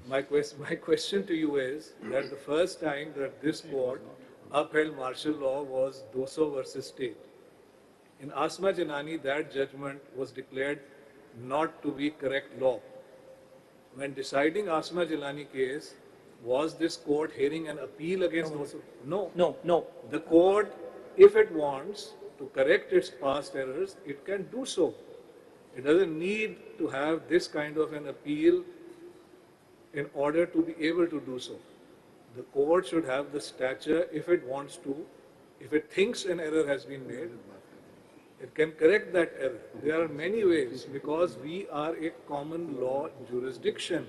My question to you is that the first time that this court upheld martial law was Doso versus State. In Asma Janani, that judgment was declared not to be correct law. When deciding Asma Janani case, was this court hearing an appeal against Doso? No. No. The court, if it wants to correct its past errors, it can do so. It doesn't need to have this kind of an appeal in order to be able to do so. The court should have the stature, if it wants to, if it thinks an error has been made, it can correct that error. There are many ways, because we are a common law jurisdiction.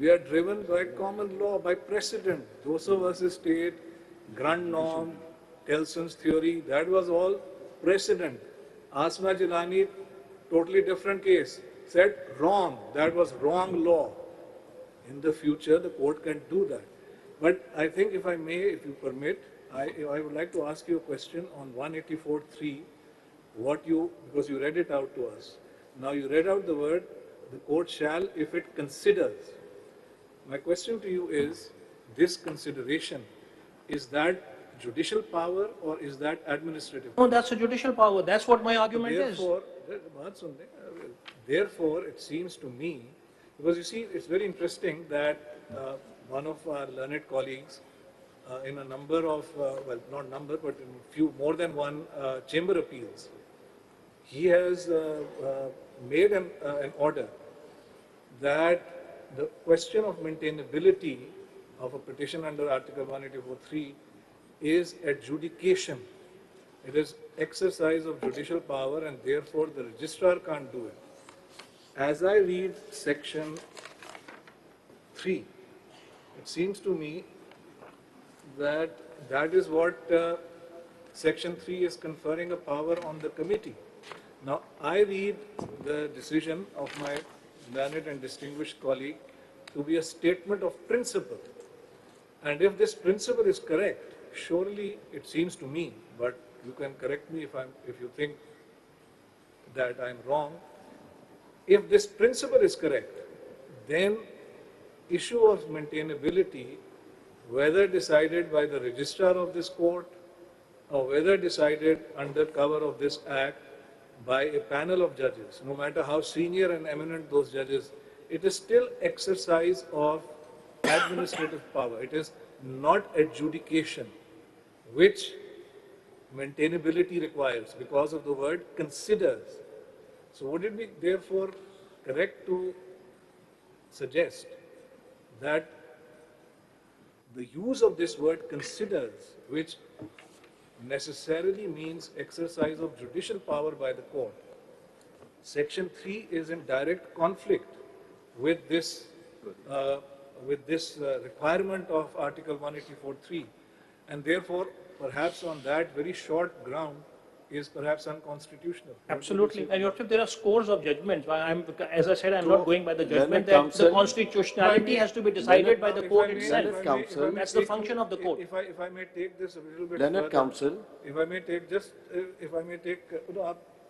We are driven by common law, by precedent. Doso versus State, Grand Norm, Tellson's theory, that was all precedent. Asma Jilani, totally different case, said wrong, that was wrong law. In the future, the court can do that. But I think if I may, if you permit, I would like to ask you a question on 184.3, because you read it out to us. Now you read out the word, the court shall if it considers. My question to you is, this consideration, is that judicial power or is that administrative power? No, that's a judicial power. That's what my argument is. Therefore, it seems to me, because you see, it's very interesting that one of our learned colleagues in a number of, well, not number, but in more than one chamber appeals, he has made an order that the question of maintainability of a petition under Article 184.3 is adjudication. It is exercise of judicial power, and therefore the registrar can't do it. As I read section 3, it seems to me that that is what section 3 is conferring a power on the committee. Now, I read the decision of my learned and distinguished colleague to be a statement of principle. And if this principle is correct, surely it seems to me, but you can correct me if you think that I'm wrong. If this principle is correct, then issue of maintainability, whether decided by the registrar of this court or whether decided under cover of this act by a panel of judges, no matter how senior and eminent those judges, it is still exercise of administrative power. It is not adjudication, which maintainability requires because of the word considers. So would it be therefore correct to suggest that the use of this word considers, which necessarily means exercise of judicial power by the court, Section 3 is in direct conflict with this requirement of Article 184.3, and therefore perhaps on that very short ground is perhaps unconstitutional. Absolutely. And Your Worship, there are scores of judgments. As I said, I'm not going by the judgment that the constitutionality has to be decided by the court itself. That's the function of the court. If I may take this a little bit Learned further, Counsel.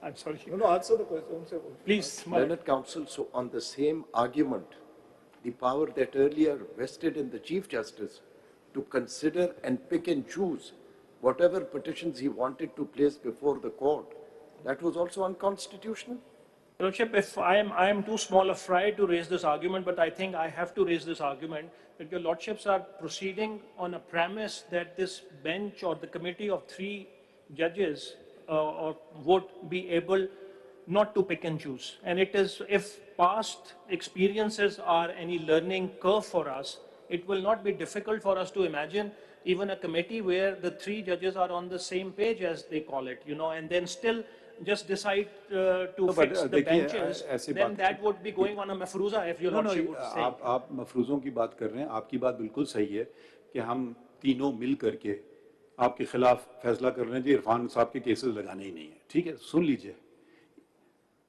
I'm sorry. No, answer the question. Please. Learned Counsel, so on the same argument, the power that earlier vested in the Chief Justice to consider and pick and choose whatever petitions he wanted to place before the court, that was also unconstitutional? Your Lordship, if I am too small a fry to raise this argument, but I think I have to raise this argument that Your Lordships are proceeding on a premise that this bench or the committee of 3 judges would be able not to pick and choose. And it is, if past experiences are any learning curve for us, it will not be difficult for us to imagine even a committee where the 3 judges are on the same page, as they call it, and then still just decide to fix the benches, then that would be going on a mafruza, if Your Lordship would say. आप मफरूजों की बात कर रहे हैं, आपकी बात बिल्कुल सही है कि हम तीनों मिल करके आपके खिलाफ फैसला कर रहे हैं जी इरफान साहब के केसेस लगाने ही नहीं है। ठीक है, सुन लीजिए,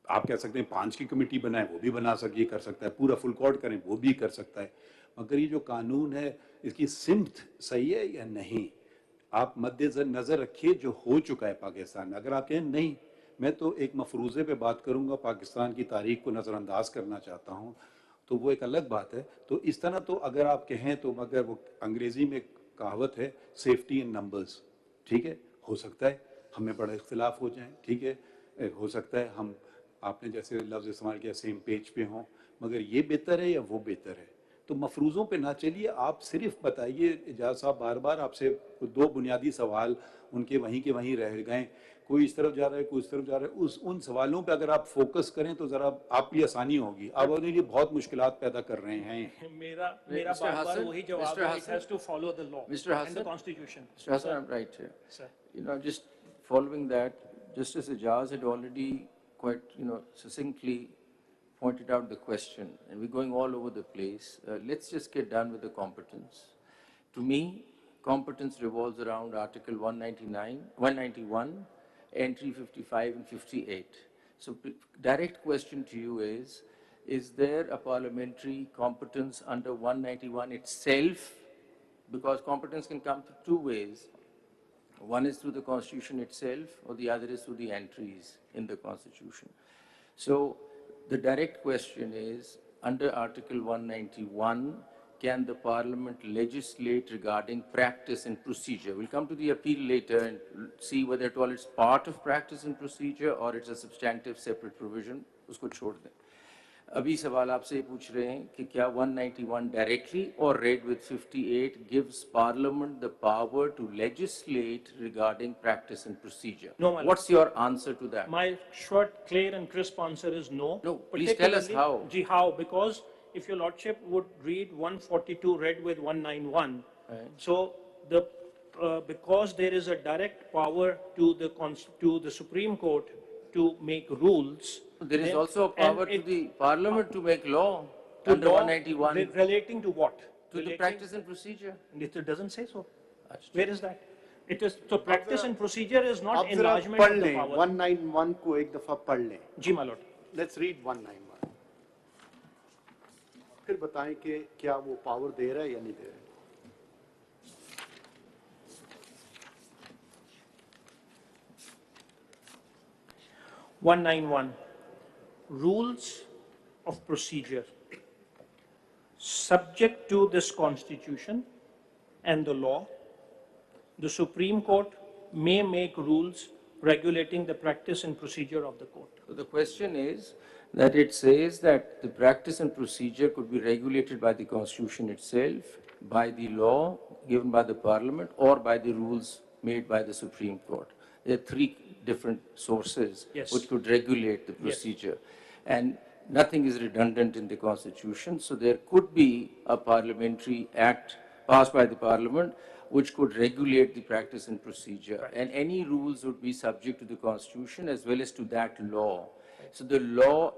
आप कह सकते हैं 5 की कमेटी बनाए, वो भी बना सकती कर सकता है, पूरा फुल कोर्ट करें, वो भी कर सकता है, मगर ये जो कानून है इसकी सिमत सही है या नहीं, आप मद्देनजर रखिए जो हो चुका है पाकिस्तान में। अगर आप कहें नहीं, मैं तो एक मफरूज़े पे बात करूंगा, पाकिस्तान की तारीख को नज़रअंदाज करना चाहता हूं, तो वो एक अलग बात है। तो इस तरह तो अगर आप कहें तो मगर वो अंग्रेजी में कहावत है सेफ्टी इन नंबर्स, ठीक है, हो सकता है हमें बड़ा इख्तिलाफ हो जाए, ठीक है, हो सकता है हम आपने जैसे लफ्ज़ इस्तेमाल किया सेम पेज पे हों, मगर ये बेहतर है या वो बेहतर है। तो मफरूज़ों पे ना चलिए, आप सिर्फ बताइए। एजाज साहब बार बार आपसे दो बुनियादी सवाल उनके वहीं के वहीं रह गए, कोई इस तरफ जा रहा है कोई इस तरफ जा रहा है, उन सवालों पे अगर आप फोकस करें तो ज़रा आप भी आसानी होगी। आप उनके लिए बहुत मुश्किलात पैदा कर रहे हैं। मेरा बार-बार वही जवाब है, it has to follow the law and the constitution. Mr. Hassan, I'm right here. Sir. Just following that, Justice Ijaz had already quite, succinctly pointed out the question, and we're going all over the place. Let's just get done with the competence. To me, competence revolves around Article 191, entry 55 and 58. So direct question to you is there a parliamentary competence under 191 itself? Because competence can come through two ways. One is through the Constitution itself, or the other is through the entries in the Constitution. So the direct question is, under Article 191, can the Parliament legislate regarding practice and procedure? We'll come to the appeal later and see whether at all it's part of practice and procedure or it's a substantive separate provision. Usko chhod dein. अभी सवाल आपसे ये पूछ रहे हैं कि क्या 191 directly or read with 58 gives Parliament the power to legislate regarding practice and procedure? No, my lord. What's your answer to that? My short, clear and crisp answer is no. No, please tell us how. Ji, how? Because if your lordship would read 142 read with 191, Right. so because there is a direct power to the Supreme Court to make rules. There is then- also a power and to the Parliament to make law to under law 191 relating to what? to the practice and procedure. It doesn't say so. That's true. Where is that? It is, so practice and procedure is not आप जरा enlargement पढ़ of the लें power. 191 को एक दफा पढ़ लें। जी my lord. Let's read 191, फिर बताएं कि क्या वो पावर दे रहा है या नहीं दे रहा है। 191, rules of procedure. Subject to this constitution and the law, the Supreme Court may make rules regulating the practice and procedure of the court. So the question is that it says that the practice and procedure could be regulated by the Constitution itself, by the law given by the Parliament, or by the rules made by the Supreme Court. There are three different sources Yes. which could regulate the procedure. And nothing is redundant in the Constitution, so there could be a parliamentary act passed by the Parliament which could regulate the practice and procedure. And any rules would be subject to the Constitution as well as to that law. So the law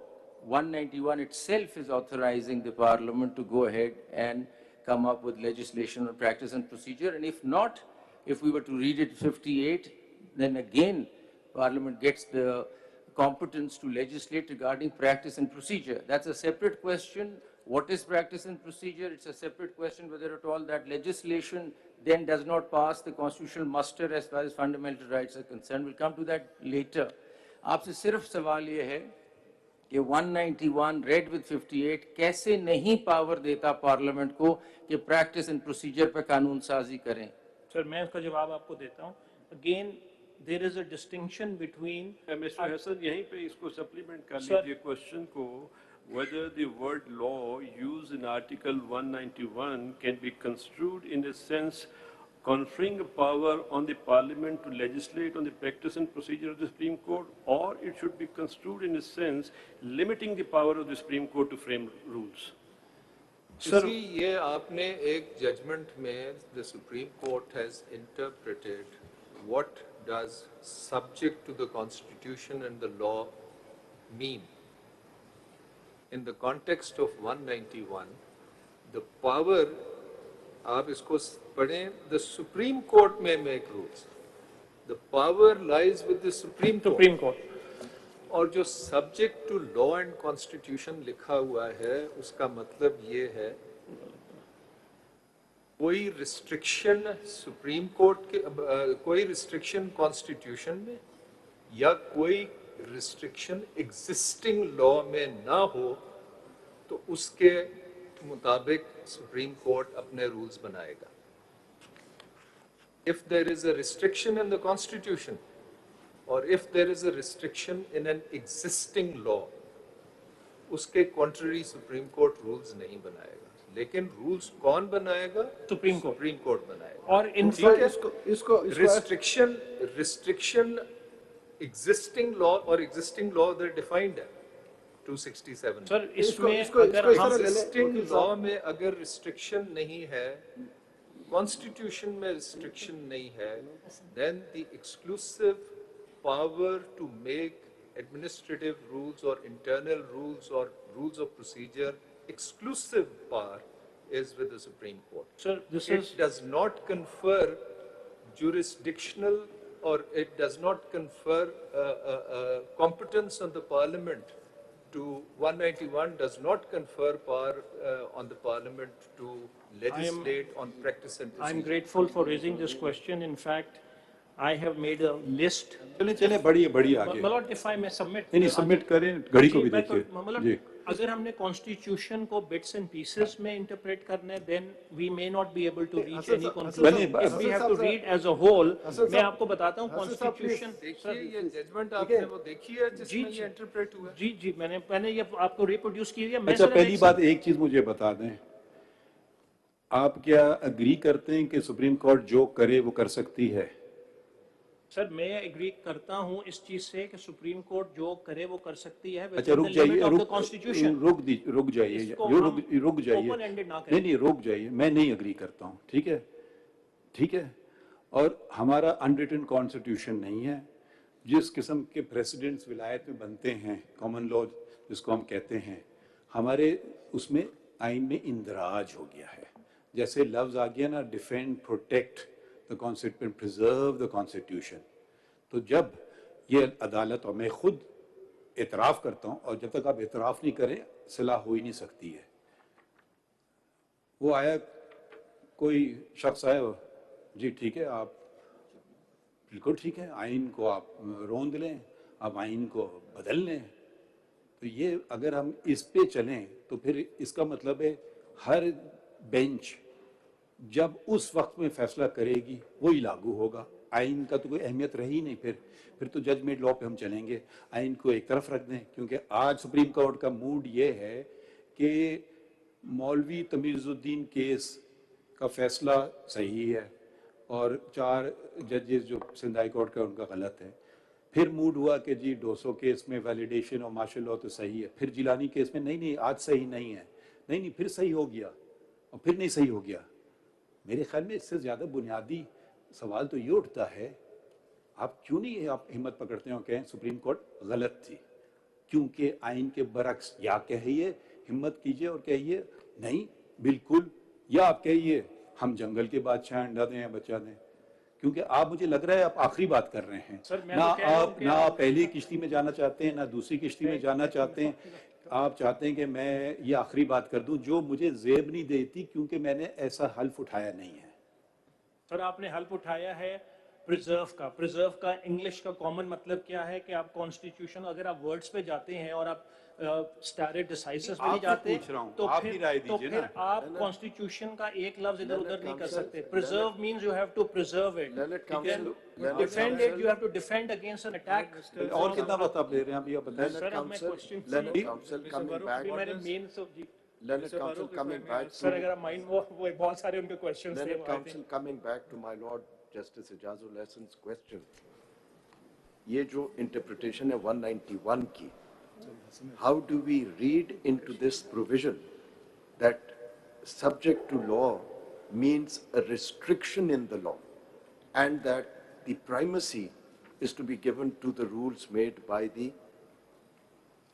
191 itself is authorizing the Parliament to go ahead and come up with legislation on practice and procedure. And if not, if we were to read it 58, then again Parliament gets the competence to legislate regarding practice and procedure. That's a separate question. What is practice and procedure? It's a separate question whether at all that legislation then does not pass the constitutional muster as far as fundamental rights are concerned. We'll come to that later. आपसे सिर्फ सवाल ये है कि 191 read with 58 कैसे नहीं power देता parliament को कि प्रैक्टिस एंड प्रोसीजर पर कानून साजी करें? Sir, मैं इसका जवाब आपको देता हूँ. Again, there is a distinction between. Mr. Hassan, यहीं पे इसको supplement कर Sir. लीजिए question को, whether the word law used in Article 191 can be construed in a sense conferring a power on the Parliament to legislate on the practice and procedure of the Supreme Court, or it should be construed in a sense limiting the power of the Supreme Court to frame rules. Sir, ये आपने एक judgment में the Supreme Court has interpreted what does subject to the Constitution and the law mean. In the context of 191, the power, आप इसको पढ़ें, the Supreme Court may make rules. The power lies with the Supreme Court. Supreme Court. और जो subject to law and constitution लिखा हुआ है, उसका मतलब ये है कोई restriction Supreme Court के कोई restriction constitution में या कोई restriction existing law में ना हो तो उसके मुताबिक सुप्रीम कोर्ट अपने रूल्स बनाएगा. If there is a restriction in the constitution or if there is a restriction in an existing law, उसके contrary सुप्रीम कोर्ट रूल्स नहीं बनाएगा. लेकिन रूल्स कौन बनाएगा? सुप्रीम कोर्ट बनाएगा. और इसको restriction existing law और existing law they're defined है 267. सर इसमें अगर हम existing law में अगर restriction नहीं है, constitution में restriction नहीं है, then the exclusive power to make administrative rules or internal rules or rules of procedure, exclusive power is with the Supreme Court. Sir, this It does not confer jurisdictional or it does not confer competence on the Parliament to 191 does not confer power on the Parliament to legislate on practice and procedure. I'm grateful for raising this question. In fact, I have made a list. चले बड़ी आगे. My lord, if I may submit. नहीं submit करें, घड़ी को भी जी, देखिए. my lord, जी. अगर हमने कॉन्स्टिट्यूशन को बिट्स एंड पीसेस में इंटरप्रेट करना है, then we may not be able to reach any conclusion. If we have to read as a whole, मैं आपको बताता हूँ कॉन्स्टिट्यूशन. देखिए ये जजमेंट आपने वो देखी है जिसमें ये इंटरप्रेट हुआ है. जी मैंने ये आपको रिप्रोड्यूस की है. अच्छा पहली बात एक चीज मुझे बता दें, आप क्या अग्री करते हैं कि सुप्रीम कोर्ट जो करे वो कर सकती है? सर मैं एग्री करता हूं इस चीज से कि सुप्रीम कोर्ट जो करे वो कर सकती है. अच्छा रुक जाइए, रुक जाइए, नहीं रुक जाइए, मैं नहीं अग्री करता हूं. ठीक है. और हमारा अनरिटन कॉन्स्टिट्यूशन नहीं है. जिस किस्म के प्रेसिडेंट्स विलायत में बनते हैं, कॉमन लॉ जिसको हम कहते हैं, हमारे उसमें आइन में इंदराज हो गया है. जैसे लफ्ज आ गया ना, defend, protect the constitution, preserve the constitution. तो जब ये अदालत, और मैं खुद एतराफ़ करता हूँ, और जब तक आप एतराफ़ नहीं करें सलाह हो ही नहीं सकती है. वो आया कोई शख्स आया, जी ठीक है, आप बिल्कुल ठीक है, आइन को आप रोंद लें, आप आइन को बदल लें. तो ये अगर हम इस पे चलें तो फिर इसका मतलब है हर बेंच जब उस वक्त में फैसला करेगी वही लागू होगा. आइन का तो कोई अहमियत रही नहीं. फिर तो जजमेंट लॉ पे हम चलेंगे. आइन को एक तरफ रख दें, क्योंकि आज सुप्रीम कोर्ट का मूड ये है कि मौलवी तमीज़ुद्दीन केस का फैसला सही है और 4 जजेस जो सिंध हाई कोर्ट का उनका गलत है. फिर मूड हुआ कि जी 200 केस में वैलिडेशन और मार्शल लॉ तो सही है. फिर जिलानी केस में नहीं आज सही नहीं है. नहीं फिर सही हो गया और फिर नहीं सही हो गया. मेरे ख्याल में इससे ज़्यादा बुनियादी सवाल तो ये उठता है, आप क्यों नहीं आप हिम्मत पकड़ते हैं और कहें सुप्रीम कोर्ट गलत थी, क्योंकि आइन के बरक्स. या कहिए, हिम्मत कीजिए और कहिए नहीं बिल्कुल, या आप कहिए हम जंगल के बादशाह अंडा दें या बच्चा दें. क्योंकि आप, मुझे लग रहा है आप आखिरी बात कर रहे हैं. ना आप पहली किश्ती में जाना चाहते हैं, ना दूसरी किश्ती में जाना चाहते हैं. आप चाहते हैं कि मैं ये आखिरी बात कर दूं जो मुझे जेब नहीं देती, क्योंकि मैंने ऐसा हल्फ उठाया नहीं है. सर आपने हल्फ उठाया है प्रिजर्व का इंग्लिश का कॉमन मतलब क्या है कि आप कॉन्स्टिट्यूशन, अगर आप वर्ड्स पे जाते हैं और आप स्टैरे डिसाइसिस में नहीं जाते तो फिर आप कॉन्स्टिट्यूशन का एक लफ्ज इधर उधर नहीं कर सकते. Preserve means you have to preserve it, defend it, you have to defend against an attack. और कितना वक्त आप ले रहे हैं अभी आप बताएं. सर अब मैं क्वेश्चन मैंने main Learned counsel coming back to, sir, अगर माइंड वो बहुत सारे उनके क्वेश्चंस थे. Learned counsel coming back to my lord Justice Ijazul Hasan's question. ये जो interpretation है 191 की, how do we read into this provision that subject to law means a restriction in the law and that the primacy is to be given to the rules made by the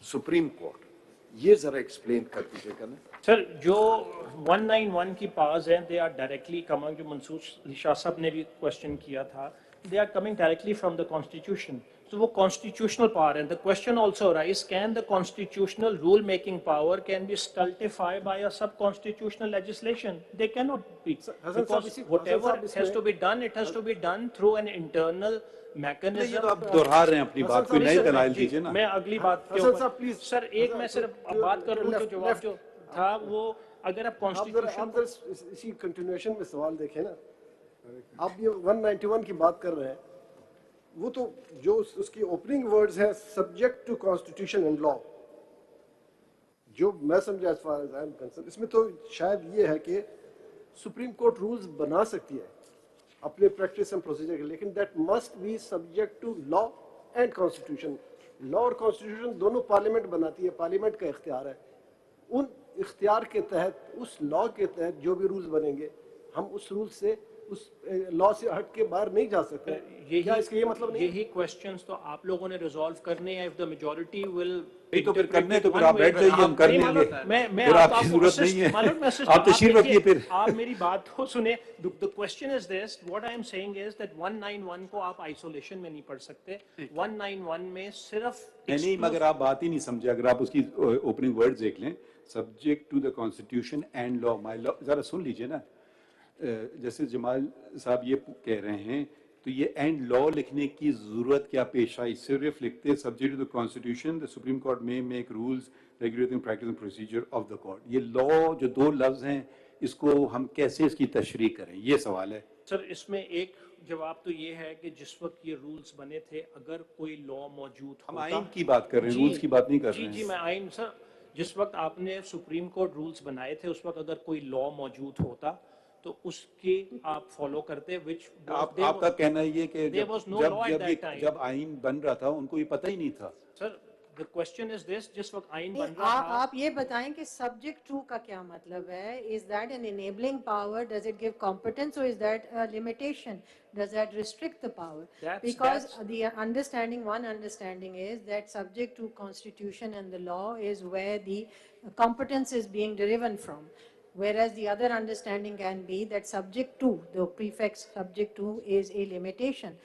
Supreme Court? ये जरा explain कर दीजिएगा ना. Sir जो 191 की powers हैं, they are directly coming, जो मंसूर शाह साहब ने भी क्वेश्चन किया था, they are coming directly from the constitution. तो वो कॉन्स्टिट्यूशनल पावर है. The question also raise, can the constitutional rule making power can be stultified by a sub constitutional legislation? They can not be, because whatever has to be done, it has to be done through an internal mechanism. ये तो आप दोहरा रहे हैं अपनी बात, कोई नई दलाइल दीजिए ना. मैं अगली बात के ऊपर, सर एक मैं सिर्फ बात कर लूं तो जवाब जो था वो अगर आप आप कॉन्स्टिट्यूशन जरा इसी कंटिन्यूएशन में सवाल देखें ना, आप ये 191 की बात कर रहे हैं, वो तो जो उसकी ओपनिंग वर्ड्स हैं subject to constitution and law, जो मैं समझा as far as I am concerned, इसमें तो शायद ये है कि सुप्रीम कोर्ट रूल्स बना सकती है अपने प्रैक्टिस एंड प्रोसीजर के, लेकिन that must be subject to law and constitution. Law और कॉन्स्टिट्यूशन दोनों पार्लियामेंट बनाती है, पार्लियामेंट का इख्तियार है। उन इख्तियार के तहत, उस लॉ के तहत जो भी रूल्स बनेंगे, हम उस रूल से, उस लॉ से हट के बाहर नहीं जा सकते। क्या इसका ये मतलब नहीं? यही क्वेश्चंस तो आप लोगों ने रिजॉल्व करने हैं। इफ द मेजॉरिटी विल तो फिर करने तो फिर आप बैठ जाइए, हम कर लेंगे, मैं फिर आपकी जरूरत नहीं है, आप तशरीफ रखिए। फिर आप मेरी बात को सुने। The question is this, what I am saying is that 191 को आप आइसोलेशन में नहीं पढ़ सकते। 191 में सिर्फ नहीं, मगर आप बात ही नहीं समझे। अगर आप उसकी ओपनिंग वर्ड्स देख लें, subject to the constitution and law, my lord, जरा सुन लीजिए ना। जैसे जमाल साहब ये कह रहे हैं, तो ये एंड लॉ लिखने की जरूरत क्या पेश आई? सिर्फ लिखते subject to the constitution, the supreme court may make rules regulating practice and procedure of the court. ये लॉ जो दो लफ्ज हैं, इसको हम कैसे इसकी तशरीह करें, ये सवाल है। सर इसमें एक जवाब तो ये है कि जिस वक्त ये रूल्स बने थे, अगर कोई लॉ मौजूद हम आइन की बात कर रहे हैं, रूल्स की बात नहीं कर रहे हैं। जी मैं आइन, सर जिस वक्त आपने सुप्रीम कोर्ट रूल्स बनाए थे, उस वक्त अगर कोई लॉ मौजूद होता तो उसके आप फॉलो करते, विच आपका कहना है ये कि जब आइन बन रहा था उनको ये पता ही नहीं था। Sir the question is this, जिस वक्त आइन बन रहा था, आप ये बताएं कि सब्जेक्ट टू का क्या मतलब है? Is that an enabling power? Does it give competence? और is that a limitation? Does that restrict the power? Because the understanding, one understanding is that subject to constitution and the law is where the competence is being driven from. Whereas the other understanding can be that subject to, the prefix subject to, is a limitation.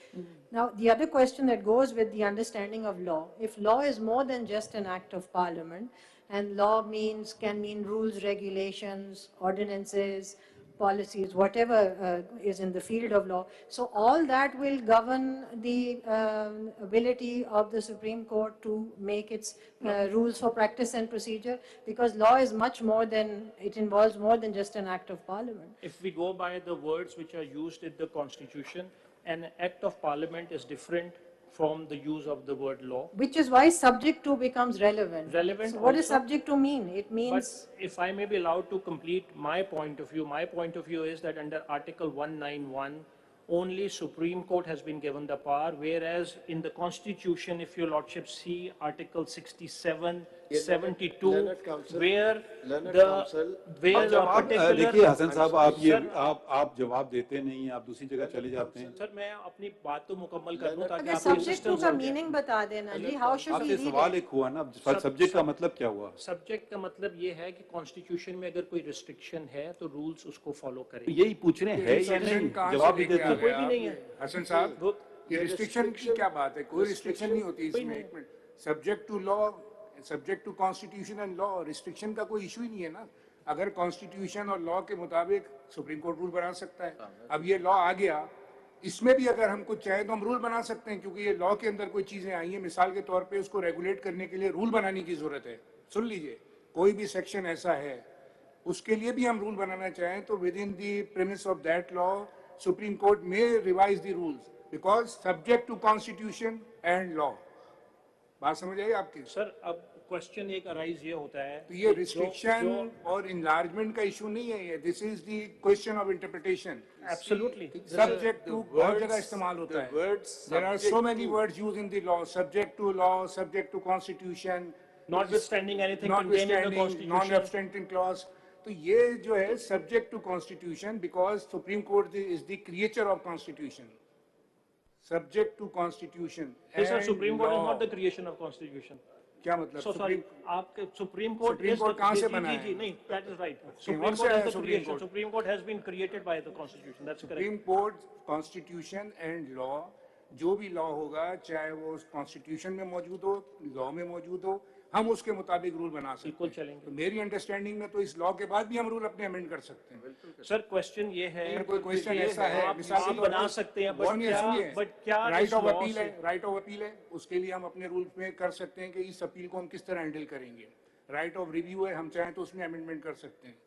Now, the other question that goes with the understanding of law, if law is more than just an act of parliament, and law can mean rules, regulations, ordinances, policies, whatever is in the field of law. So all that will govern the ability of the Supreme Court to make its rules for practice and procedure, because law is much more than, it involves more than just an act of parliament. If we go by the words which are used in the Constitution, an act of parliament is different from the use of the word law. Which is why subject to becomes relevant. Relevant. So what does also, subject to mean? It means... But if I may be allowed to complete my point of view is that under Article 191, only Supreme Court has been given the power, whereas in the Constitution, if your Lordship see Article 67, 72, where देखिए हसन साहब, आप जवाब देते नहीं, आप दूसरी जगह चले जाते हैं। सर मैं अपनी बात तो मुकम्मल कर दूं ताकि आप सब्जेक्ट टू का मीनिंग बता देना जी। How should we read it? सवाल एक हुआ ना, सब्जेक्ट का मतलब क्या हुआ? सब्जेक्ट का मतलब ये है कि कॉन्स्टिट्यूशन में अगर कोई रिस्ट्रिक्शन है तो रूल्स उसको फॉलो करें। यही पूछ रहे हैं या नहीं? जवाब भी देते कोई भी नहीं है। हसन साहब, ये रिस्ट्रिक्शन की क्या बात है? कोई रिस्ट्रिक्शन नहीं होती इसमें। एक minute, subject to law, subject to constitution and law, restriction का कोई इशू ही नहीं है ना। अगर कॉन्स्टिट्यूशन और लॉ के मुताबिक सुप्रीम कोर्ट रूल बना सकता है। अब ये लॉ आ गया, इसमें भी अगर हम कुछ चाहें तो हम रूल बना सकते हैं, क्योंकि ये लॉ के अंदर कोई चीजें आई हैं, मिसाल के तौर पे उसको रेगुलेट करने के लिए रूल बनाने की जरूरत है। सुन लीजिए, कोई भी सेक्शन ऐसा है, उसके लिए भी हम रूल बनाना चाहें तो within the premise of that law, supreme court may revise the rules, because subject to constitution and law. बात समझ आई आपकी? सर अब क्वेश्चन एक अराइज ये होता है, तो ये रिस्ट्रिक्शन और इन्लार्जमेंट का इशू नहीं है ये, this is the question of interpretation. Absolutely subject to बहुत जगह इस्तेमाल होता है। There are so many words used in the law, subject to law, subject to constitution, notwithstanding anything contained in the Constitution, non-abstenting clause। तो ये जो है subject to constitution, because supreme court is the creature of constitution, subject to constitution. Supreme court is not the creation of constitution. क्या मतलब? Sorry, आपके supreme court कहाँ से बना है? जी नहीं, that is right. Supreme court has been created by the constitution, that's correct. Supreme court, constitution and law, जो भी लॉ होगा, चाहे वो कॉन्स्टिट्यूशन में मौजूद हो, लॉ में मौजूद हो, हम उसके मुताबिक रूल बना सकते हैं। बिल्कुल चलेंगे। तो मेरी अंडरस्टैंडिंग में तो इस लॉ के बाद भी हम रूल अपने अमेंड कर सकते हैं। सर क्वेश्चन ये है, अगर कोई क्वेश्चन ऐसा है, आप बना सकते हैं, बट क्या राइट ऑफ अपील है, राइट ऑफ अपील है, उसके लिए हम अपने रूल में कर सकते हैं कि इस अपील को हम किस तरह हैंडल करेंगे। राइट ऑफ रिव्यू है, हम चाहें तो उसमें अमेंडमेंट कर सकते हैं,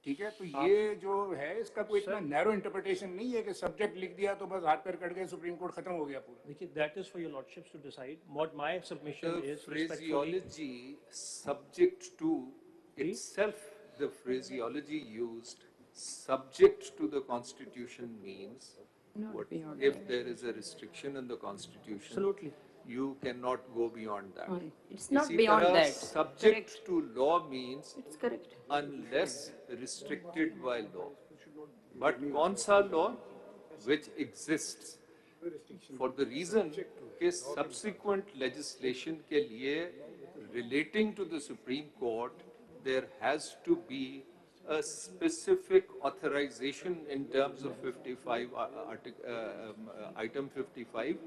ठीक है? तो ये जो है इसका कोई इतना नैरो इंटरप्रिटेशन नहीं है कि सब्जेक्ट लिख दिया तो बस हाथ पैर कट गए, सुप्रीम कोर्ट खत्म हो गया पूरा। देखिए, that is for your lordships to decide. What my submission The is respectfully. phraseology subject to itself, the phraseology used subject to the Constitution means what, if there is a restriction in the Constitution, Absolutely. you cannot go beyond that. It's not इसी beyond तरह that. Subject to law means It's correct. unless restricted by law. But कौन सा law which exists for the reason कि subsequent legislation के लिए relating to the Supreme Court there has to be a specific authorization in terms of 55 item 55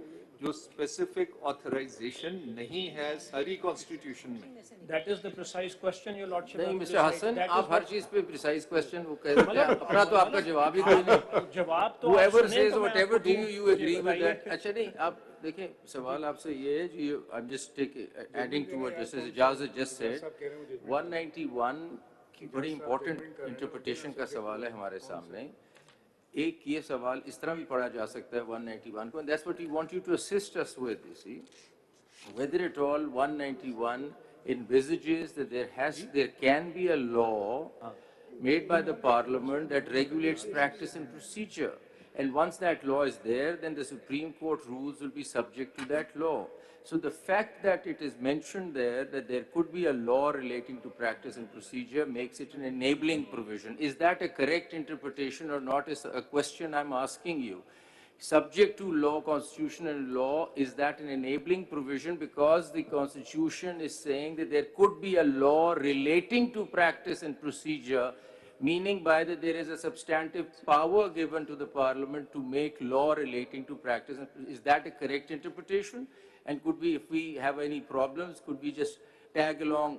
जो specific authorization नहीं है सारी constitution में. That is the precise question your lordship. नहीं have to mister decide. Hasan, That आप is हर what- चीज पे प्रिसाइज क्वेश्चन वो कह देते हैं, अपना तो आपका जवाब ही कोई नहीं। जवाब तो Whoever आप सुने says तो मैं whatever आपको to you, दूं। you agree with बताइए that. फिर। अच्छा नहीं, आप देखें, सवाल आपसे ये है जी, I'm just adding to what Justice Ijaz just said. 191 की बड़ी important interpretation का सवाल है हमारे सामने. एक ये सवाल इस तरह भी पढ़ा जा सकता है 191 को, and that's what we want you to assist us with, you see. Whether at all 191 envisages that there can be a law made by the Parliament that regulates practice and procedure. And once that law is there, then the Supreme Court rules will be subject to that law. So the fact that it is mentioned there that there could be a law relating to practice and procedure makes it an enabling provision. Is that a correct interpretation or not is a question I'm asking you. Subject to law, constitution and law, is that an enabling provision because the Constitution is saying that there could be a law relating to practice and procedure, meaning by that there is a substantive power given to the Parliament to make law relating to practice. Is that a correct interpretation? And could we, if we have any problems, could we just tag along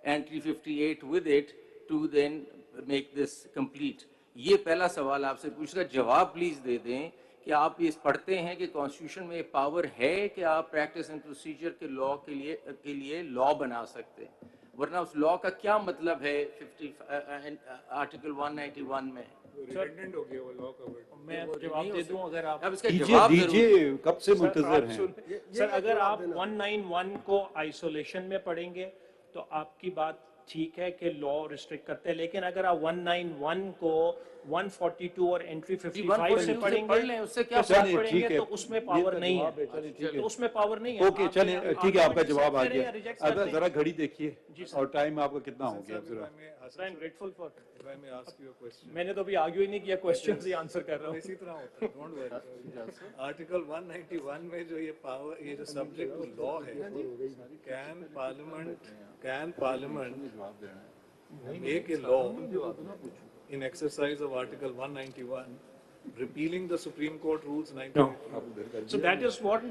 entry 58 with it to then make this complete? ये पहला सवाल आपसे पूछना, जवाब please दे दें कि आप ये पढ़ते हैं कि कॉन्स्टिट्यूशन में पावर है कि आप प्रैक्टिस एंड प्रोसीजर के लॉ के लिए लॉ बना सकते हैं, वरना उस लॉ का क्या मतलब है 50 आर्टिकल 191 में? रिडंडेंट हो गया वो लॉ का वर्ड। मैं जवाब दे दूं अगर आप अब इसका जवाब दीजिए, कब से मुंतजर हैं। सर, अगर आप 191 को आइसोलेशन में पढ़ेंगे तो आपकी बात ठीक है कि लॉ रिस्ट्रिक्ट करते हैं, लेकिन अगर आप 191 को 142 और एंट्री 55 से पढ़ेंगे उससे क्या पढ़ेंगे तो उसमें पावर नहीं है, तो उसमें पावर नहीं है। ओके, चलिए ठीक है, आपका जवाब आ गया। अगर जरा घड़ी देखिए और टाइम आपका कितना हो गया जरा। I am grateful for. मैंने तो अभी आर्ग्यू ही नहीं किया, क्वेश्चंस ही आंसर कर रहा हूं। इसी तरह होता है, डोंट वरी। आर्टिकल 191 में जो ये पावर, ये जो सब्जेक्ट टू लॉ है, can parliament make a law in exercise of Article 191, repealing the Supreme Court rules 1988. So that is what.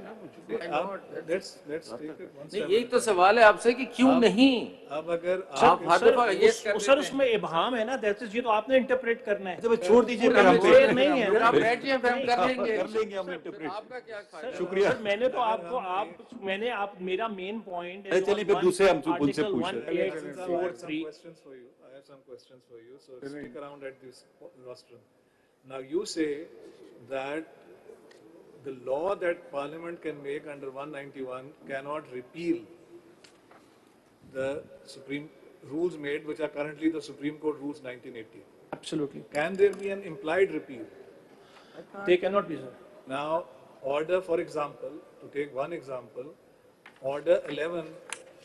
Let's take it one step. एक तो सवाल है आपसे कि क्यों नहीं? अब अगर आप हर दफा ये सर उसमें इबहाम है ना, दैट इज, ये तो आपने इंटरप्रेट करना है। छोड़ दीजिए, नहीं है, आप बैठिए, फिर हम कर लेंगे हम इंटरप्रेट। आपका क्या फायदा? शुक्रिया। मैंने तो आपको मेरा मेन पॉइंट है। चलिए फिर दूसरे हम उनसे पूछ I have some questions for you. I have some questions for you. So stick around at this rostrum. Now you say that the law that Parliament can make under 191 cannot repeal the Supreme rules made, which are currently the Supreme Court rules 1980. Absolutely. Can there be an implied repeal? They cannot be, sir. Now, order, for example, to take one example, order 11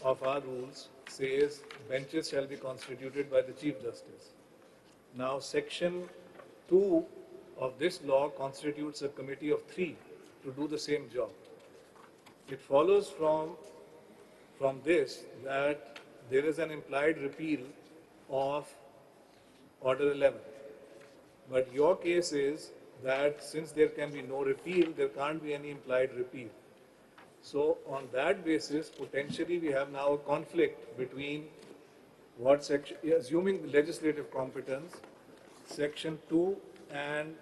of our rules says benches shall be constituted by the Chief Justice. Now, section 2 of this law constitutes a committee of 3 to do the same job. It follows from this that there is an implied repeal of order 11. But your case is that since there can be no repeal, there can't be any implied repeal. So on that basis, potentially we have now a conflict between what section, assuming legislative competence, section 2 and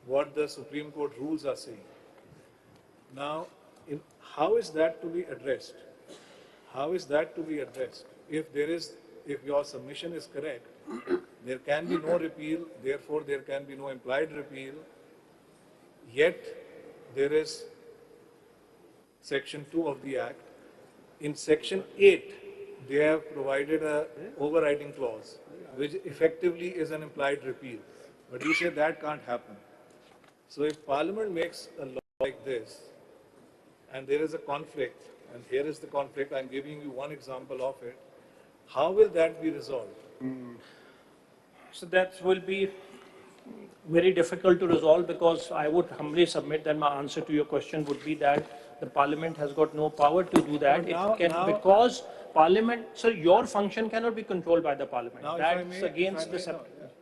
what the Supreme Court rules are saying. Now, how is that to be addressed? How is that to be addressed? if your submission is correct, there can be no repeal, therefore there can be no implied repeal, yet there is Section 2 of the Act. In Section 8, they have provided a overriding clause, which effectively is an implied repeal. But you say that can't happen. So if Parliament makes a law like this, and there is a conflict, and here is the conflict, I'm giving you one example of it, how will that be resolved? So that will be very difficult to resolve, because I would humbly submit that my answer to your question would be that the Parliament has got no power to do that. Because Parliament, sir, your function cannot be controlled by the Parliament. That's against the.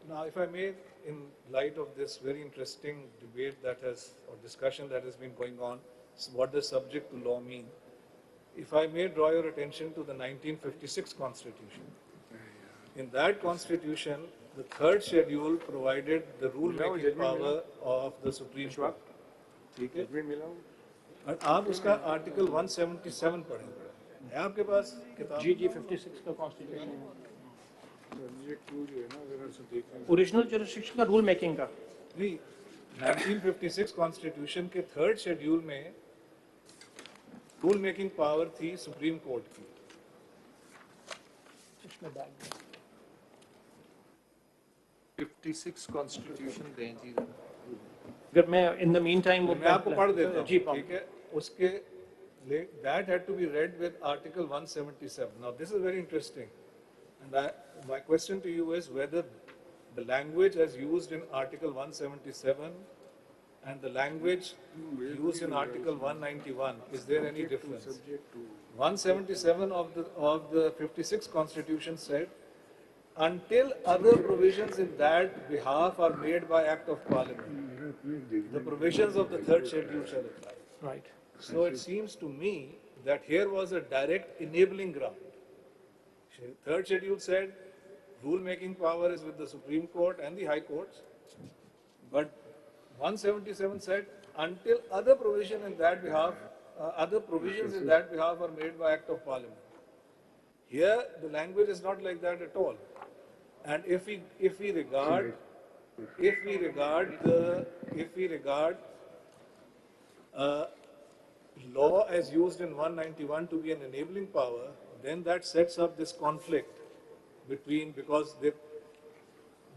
Now, if I may, in light of this very interesting debate or discussion that has been going on, what does subject to law mean? If I may draw your attention to the 1956 Constitution. In that Constitution, the third schedule provided the rule-making power of the Supreme Court. ठीक है? और आप उसका Article 177 पढ़ेंगे. है आपके पास किताब? जी 56 का Constitution. Original jurisdiction का rule making का. नहीं, 1956 Constitution के third schedule में रूल मेकिंग पावर थी सुप्रीम कोर्ट की. 56 Constitution दें जी. अगर मैं in the meantime मैं आपको पढ़ देता हूँ. ठीक है? उसके that had to be read with Article 177. Now this is very interesting, and my question to you is whether the language as used in Article 177 and the language used in Article 191, is there any difference? 177 of the 56 Constitution said, until other provisions in that behalf are made by Act of Parliament, the provisions of the third schedule shall apply. Right. So it seems to me that here was a direct enabling ground. Third schedule said rule-making power is with the Supreme Court and the High Courts, but 177 said until other provisions in that behalf are made by Act of Parliament. Here the language is not like that at all. And if we regard law as used in 191 to be an enabling power, then that sets up this conflict because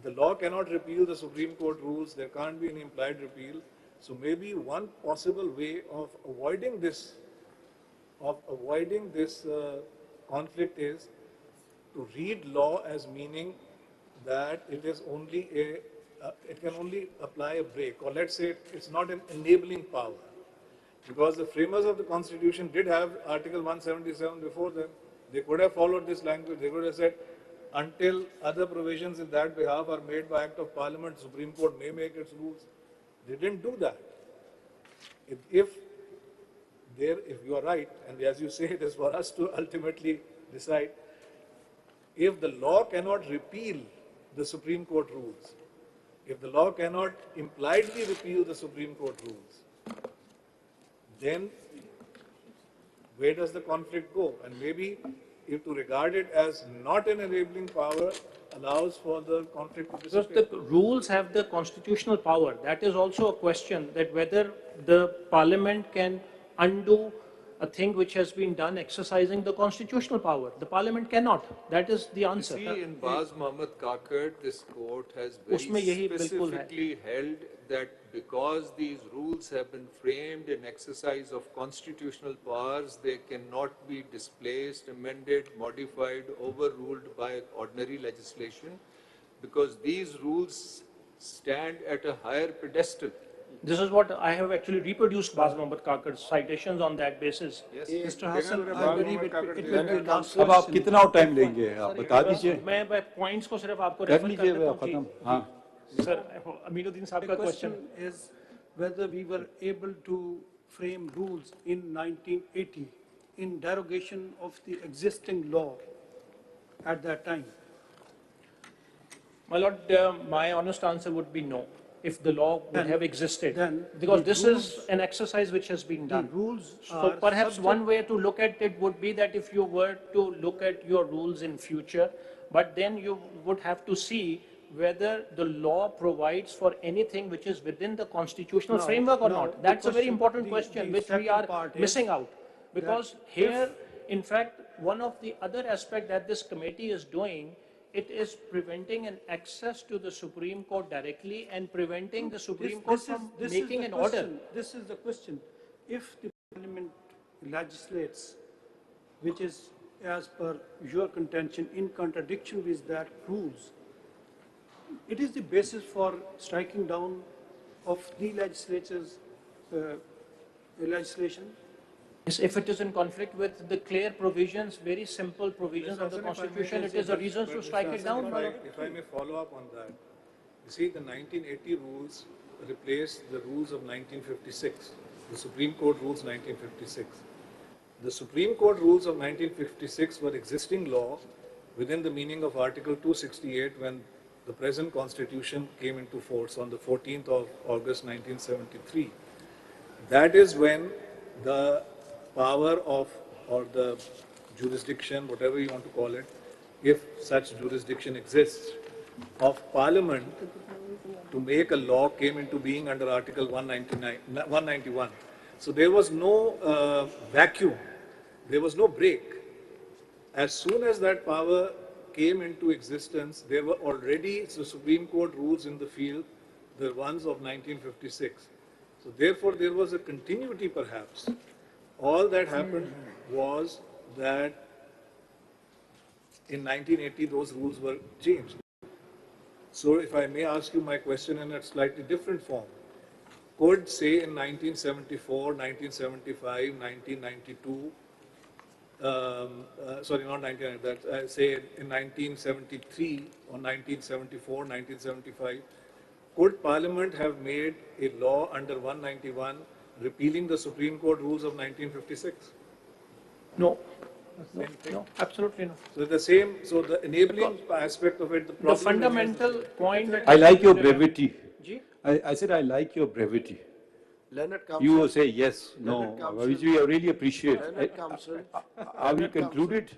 the law cannot repeal the Supreme Court rules, there can't be any implied repeal. So maybe one possible way of avoiding this conflict is to read law as meaning that it can only apply a break, or let's say it's not an enabling power. Because the framers of the Constitution did have Article 177 before them. They could have followed this language. They could have said, until other provisions in that behalf are made by Act of Parliament, Supreme Court may make its rules. They didn't do that. If you are right, and as you say, it is for us to ultimately decide, if the law cannot repeal the Supreme Court rules, if the law cannot impliedly repeal the Supreme Court rules, then where does the conflict go? And maybe if to regard it as not an enabling power allows for the conflict to Because disappear. the rules have the constitutional power. That is also a question, that whether the Parliament can undo a thing which has been done exercising the constitutional power. The Parliament cannot. That is the answer. See, in Baz Mohammed Kakad, this court has Usme yahi very bilkul hai. specifically held that because these rules have been framed in exercise of constitutional powers, they cannot be displaced, amended, modified, overruled by ordinary legislation, because these rules stand at a higher pedestal. This is what I have actually reproduced Baz Mohammed Kakad's citations on that basis. Yes. Mr. Hassan, I believe it will be last अब आप कितना time लेंगे आप बता दीजिए मैं points को सिर्फ आपको कर refer लीजिए कर देता हूँ खत्म कि- हाँ Sir, Aminuddin साहब The का question question. is whether we were able to frame rules in 1980 in derogation of the existing law at that time. My lord, my honest answer would be no. if the law would have existed. then Because the this is rules- an exercise which has been done. rules So are perhaps subject- one way to look at it would be that if you were to look at your rules in future, but then you would have to see whether the law provides for anything which is within the constitutional framework or not. That's a very important question which we are missing out. Because here, in fact, one of the other aspects that this committee is doing, it is preventing an access to the Supreme Court directly and preventing the Supreme Court from making an order. This is the question. If the Parliament legislates, which is as per your contention in contradiction with that rules, it is the basis for striking down of the legislature's legislation. Yes, if it is in conflict with the clear provisions, very simple provisions of the Constitution, it is a reason to strike it down. If I may follow up on that, you see, the 1980 rules replaced the rules of 1956, the Supreme Court rules 1956. The Supreme Court rules of 1956 were existing law within the meaning of Article 268 when the present Constitution came into force on the 14th of August 1973. That is when the power of, or the jurisdiction, whatever you want to call it, if such jurisdiction exists, of Parliament to make a law came into being under Article 191. So there was no vacuum, there was no break. As soon as that power came into existence, there were already the Supreme Court rules in the field, the ones of 1956. So therefore, there was a continuity perhaps. All that happened was that in 1980, those rules were changed. So if I may ask you my question in a slightly different form, could say in 1974, 1975, 1992, sorry, not 1990, say in 1973 or 1974, 1975, could Parliament have made a law under 191 repealing the Supreme Court rules of 1956? No. No, absolutely not. So the same, so the enabling aspect of it, the problem The fundamental point that I like your brevity. Ji? I said I like your brevity. Learned Counsel. You say yes, Learned no, Counsel. which we really appreciate. Learned Counsel. Are we concluded?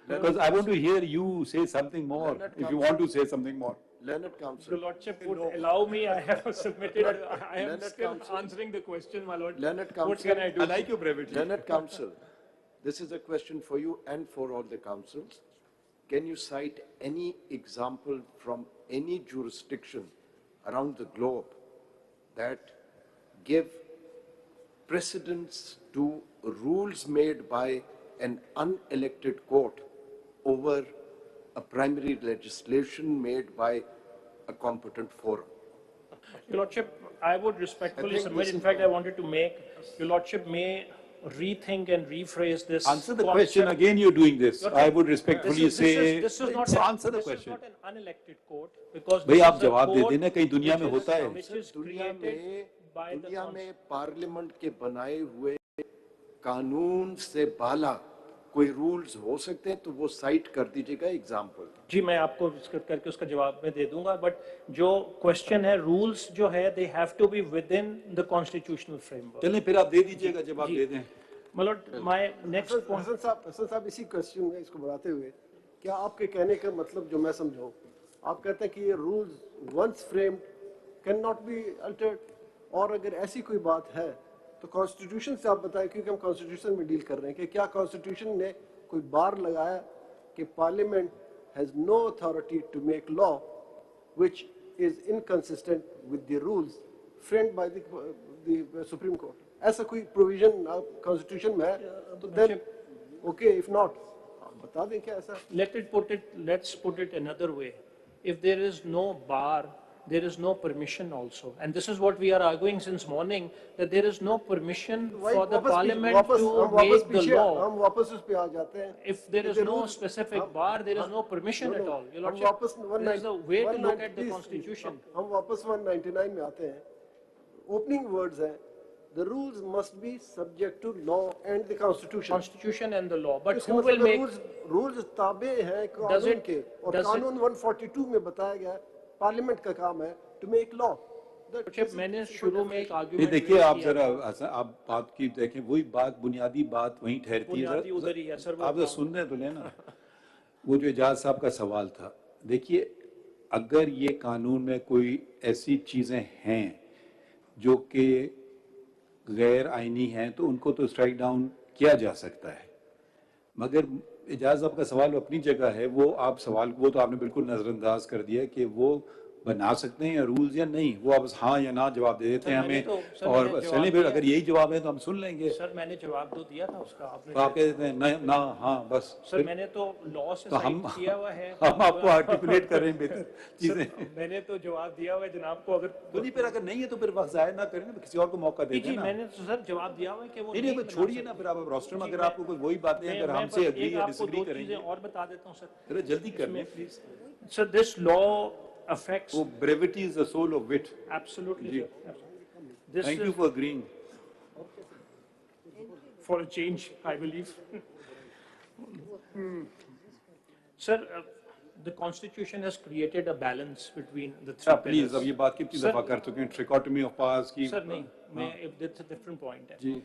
Because I want to hear you say something more, if you want to say something more. Learned Counsel. The Lordship would allow me, I have submitted, I am Learned still Counsel. answering the question, my Lord. Learned What Counsel. can I do? I like your brevity. Learned Counsel, this is a question for you and for all the councils. Can you cite any example from any jurisdiction around the globe that give precedence to rules made by an unelected court over a primary legislation made by a competent forum? Your Lordship, I would respectfully submit, in fact, I wanted to make, Your Lordship may rethink and rephrase this. Answer the question, again you're doing this. I would respectfully say, This is not answer the this is question. not an unelected court, because भाई this आप is a जवाब दे court देना, कहीं दुनिया में which is- होता है। which is created by the दुनिया Constitution. में पार्लियामेंट के बनाए हुए कानून से बाला कोई रूल्स हो सकते हैं तो वो साइट कर दीजिएगा एग्जाम्पल। जी मैं आपको करके उसका जवाब मैं दे दूंगा, बट जो क्वेश्चन है रूल्स जो है they have to be within the constitutional framework. चलिए फिर आप दे दीजिएगा, जवाब दे दें। मतलब माय नेक्स्ट पॉइंट हसन साहब इसी क्वेश्चन में इसको बढ़ाते हुए, क्या आपके कहने का मतलब जो मैं समझूं, आप कहते हैं कि ये rules once framed can not be altered, और अगर ऐसी कोई बात है तो कॉन्स्टिट्यूशन से आप बताएं, क्योंकि हम कॉन्स्टिट्यूशन में डील कर रहे हैं, कि क्या कॉन्स्टिट्यूशन ने कोई बार लगाया कि parliament has no authority to make law which is inconsistent with the rules framed by the supreme court? ऐसा कोई प्रोविजन कॉन्स्टिट्यूशन में है तो देन ओके, इफ नॉट बता दें क्या ऐसा। let's put it another way. If there is no bar, there is no permission also, and this is what we are arguing since morning, that there is no permission for the parliament to make the law. हम वापस उस पे आ जाते हैं। If there is no specific bar, there is no permission at all. Your Lordship, there is a way to look at the constitution. हम वापस 199 में आते हैं। ओपनिंग वर्ड्स हैं, the rules must be subject to law and the constitution And the law, but who will make rules ताबे हैं कानून के, और कानून 142 में बताया गया है पार्लियामेंट का काम है to make law, मैंने शुरू में एक ये आर्गुमेंट देखिए आप जरा आप बात की देखें, वही बात बुनियादी बात वहीं ठहरती है। बुनियादी उधर ही है सर, वो आप जरा सुन रहे तो लेना। वो जो एजाज साहब का सवाल था, देखिए अगर ये कानून में कोई ऐसी चीजें हैं जो कि गैर आईनी हैं तो उनको तो स्ट्राइक डाउन किया जा सकता है, मगर एजाज साहब का सवाल अपनी जगह है। वो आप सवाल वो तो आपने बिल्कुल नजरअंदाज कर दिया कि वो बना सकते हैं या रूल्स या नहीं, वो आप हाँ या ना जवाब दे देते हैं हमें, और चलें फिर अगर यही जवाब है तो हम सुन लेंगे। सर मैंने जवाब तो दिया था उसका, आपने तो आप कह देते हैं ना ना हाँ बस। सर मैंने तो लॉ से तो हम किया हुआ है, हम आपको आर्टिकुलेट कर रहे हैं बेहतर चीजें। मैंने तो जवाब दिया हुआ है जनाब को, अगर तो नहीं फिर अगर नहीं है तो फिर वक्त जाहिर ना करें ना, किसी और को मौका दे दें ना। मैंने तो सर जवाब दिया हुआ है कि वो नहीं छोड़िए ना, फिर आप रोस्टर में अगर आपको कोई वही बातें अगर हमसे एग्री या डिसएग्री करेंगे और बता देता हूँ सर, जल्दी कर लें please. Sir this law affects. Oh, brevity is the soul of wit. Absolutely. Thank you for agreeing. For a change, I believe. Sir, the Constitution has created a balance between the three pillars. Please, अब ये बात कितनी दफा कर चुके हैं, trichotomy of powers की। Sir, नहीं, मैं that's a different point है।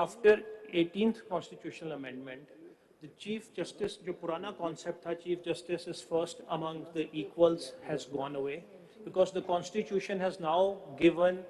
After 18th constitutional amendment, the Chief Justice, जो पुराना concept था, Chief Justice is first among the equals, has gone away because the Constitution has now given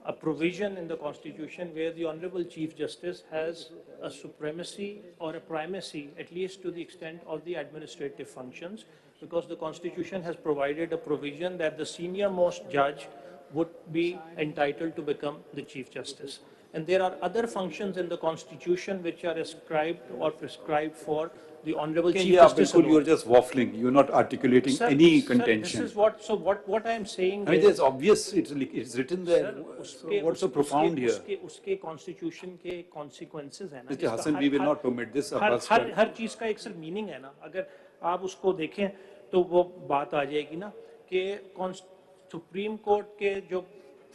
a provision in the Constitution where the Honorable Chief Justice has a supremacy or a primacy, at least to the extent of the administrative functions, because the Constitution has provided a provision that the senior most judge would be entitled to become the Chief Justice. And there are other functions in the Constitution which are ascribed or prescribed for the Honorable Chief Justice. You're just waffling. You're not articulating any contention. This is what. So what I am saying. I mean, it's obvious. It's written there. What's so profound here? उसके Constitution के consequences है ना. Mr. Hassan, we will not permit this. हर चीज का एक sir meaning है ना. अगर आप उसको देखें तो वो बात आ जाएगी ना कि सुप्रीम कोर्ट के जो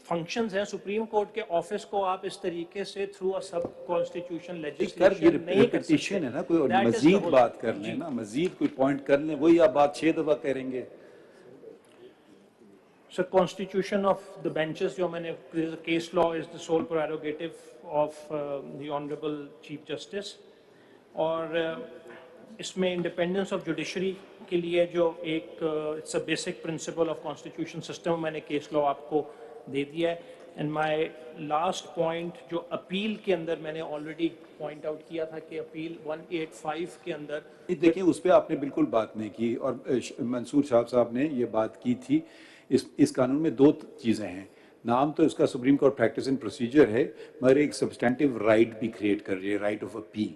फंक्शंस हैं, सुप्रीम कोर्ट के ऑफिस को आप इस तरीके से थ्रू अ सब कॉन्स्टिट्यूशन लेजिस्लेशन नहीं कर सकते है ना, कोई मजीद बात कर लें ना, मजीद कोई पॉइंट कर लें, वही आप बात 6 दफा करेंगे। Sir constitution of the benches जो मैंने case law is the sole prerogative of the honourable chief justice, और इसमें इंडिपेंडेंस ऑफ जुडिशरी के लिए जो एक it's a basic principle of constitution system, मैंने केस लॉ आपको दे दिया है। एंड माय लास्ट पॉइंट जो अपील के अंदर मैंने ऑलरेडी पॉइंट आउट किया था कि अपील 185 के अंदर देखिए उस पर आपने बिल्कुल बात नहीं की, और मंसूर साहब ने ये बात की थी। इस कानून में 2 चीज़ें हैं, नाम तो इसका supreme court practice and procedure है, मगर एक सब्सटेंटिव राइट भी क्रिएट कर रही है, राइट ऑफ अपील।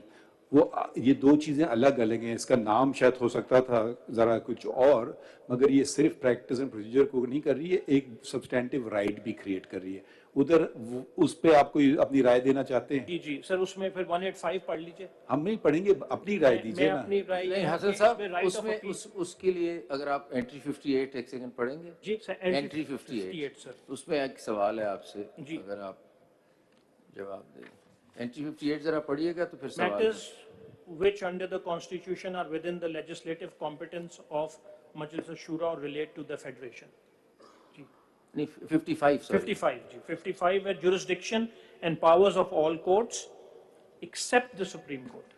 वो ये 2 चीज़ें अलग अलग हैं। इसका नाम शायद हो सकता था ज़रा कुछ और, मगर ये सिर्फ प्रैक्टिस एंड प्रोसीजर को नहीं कर रही है, एक सब्सटेंटिव राइट भी क्रिएट कर रही है। उधर उस पे आप कोई अपनी राय देना चाहते हैं? जी जी सर, उसमें फिर 185 पढ़ लीजिए। हम नहीं पढ़ेंगे, अपनी राय दीजिए ना। नहीं हसन साहब, उसमें उसके लिए अगर आप एंट्री 58 एक सेकंड पढ़ेंगे। जी सर, एंट्री 58 सर, उसमें एक सवाल है आपसे, अगर आप जवाब दें। एंट्री 58 जरा पढ़िएगा तो फिर सवाल। Matters which under the Constitution are within the legislative competence of Majlis Shura or relate to the Federation. 55, sorry. 55 were jurisdiction and powers of all courts except the Supreme Court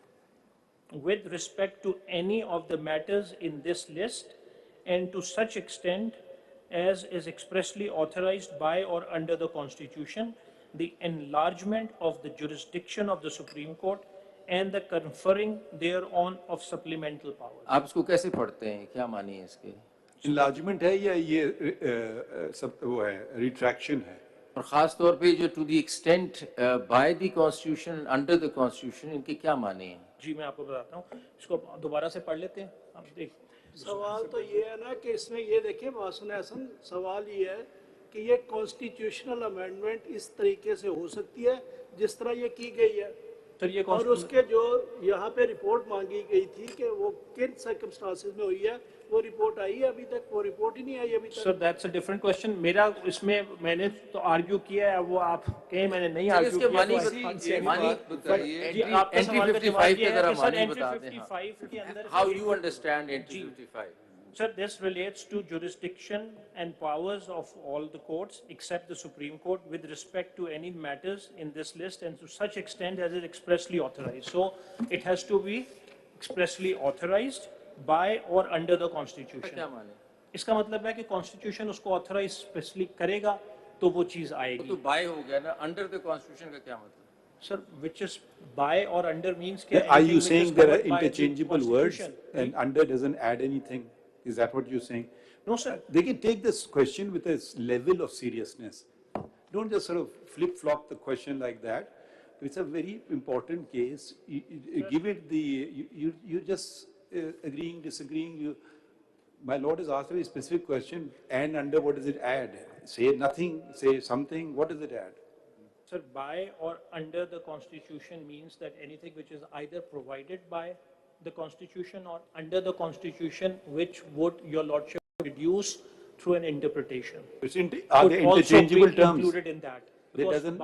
with respect to any of the matters in this list and to such extent as is expressly authorized by or under the Constitution, the enlargement of the jurisdiction of the Supreme Court and the conferring thereon of supplemental powers. आप इसको कैसे पढ़ते हैं, क्या मानी है इसके? Enlargement है या ये सब वो है, retraction है? और खास तौर पे जो to the extent by the Constitution, under the Constitution, इनके क्या माने हैं? जी मैं आपको बताता हूँ, इसको दोबारा से पढ़ लेते हैं। आप देख, सवाल तो ये है ना कि इसमें ये देखिए मासूम हसन, सवाल ये है कि ये कॉन्स्टिट्यूशनल अमेंडमेंट इस तरीके से हो सकती है जिस तरह ये की गई है, और उसके जो यहाँ पे रिपोर्ट मांगी गई थी कि वो किन सर्कमस्टांसेस में हुई है, वो रिपोर्ट आई है अभी तक? वो रिपोर्ट ही नहीं आई अभी तक। Sir that's a different question. मेरा इसमें मैंने तो आर्ग्यू किया है, वो आप कहें मैंने नहीं आर्ग्यू किया। मानी एंट्री 55 के जरा मानी बता दें। How you understand entry 55? Sir, this relates to jurisdiction and powers of all the courts except the Supreme Court with respect to any matters in this list and to such extent as is expressly authorized. So it has to be expressly authorized by or under the Constitution. क्या माने? इसका मतलब है कि Constitution उसको authorize specially करेगा तो वो चीज आएगी. तो by हो गया ना, under the Constitution का क्या मतलब? Sir, which is by or under means Are you anything which is saying there are covered by the interchangeable words Constitution. and under doesn't add anything? Is that what you're saying? No, sir. They can take this question with a level of seriousness. Don't just sort of flip-flop the question like that. It's a very important case. You give it the, you just agreeing, disagreeing. My lord has asked a very specific question, and under what does it add? Say nothing, say something, what does it add? Sir, by or under the Constitution means that anything which is either provided by the Constitution or under the Constitution, which would your lordship deduce through an interpretation. Are they interchangeable terms? Included in that. That Because doesn't-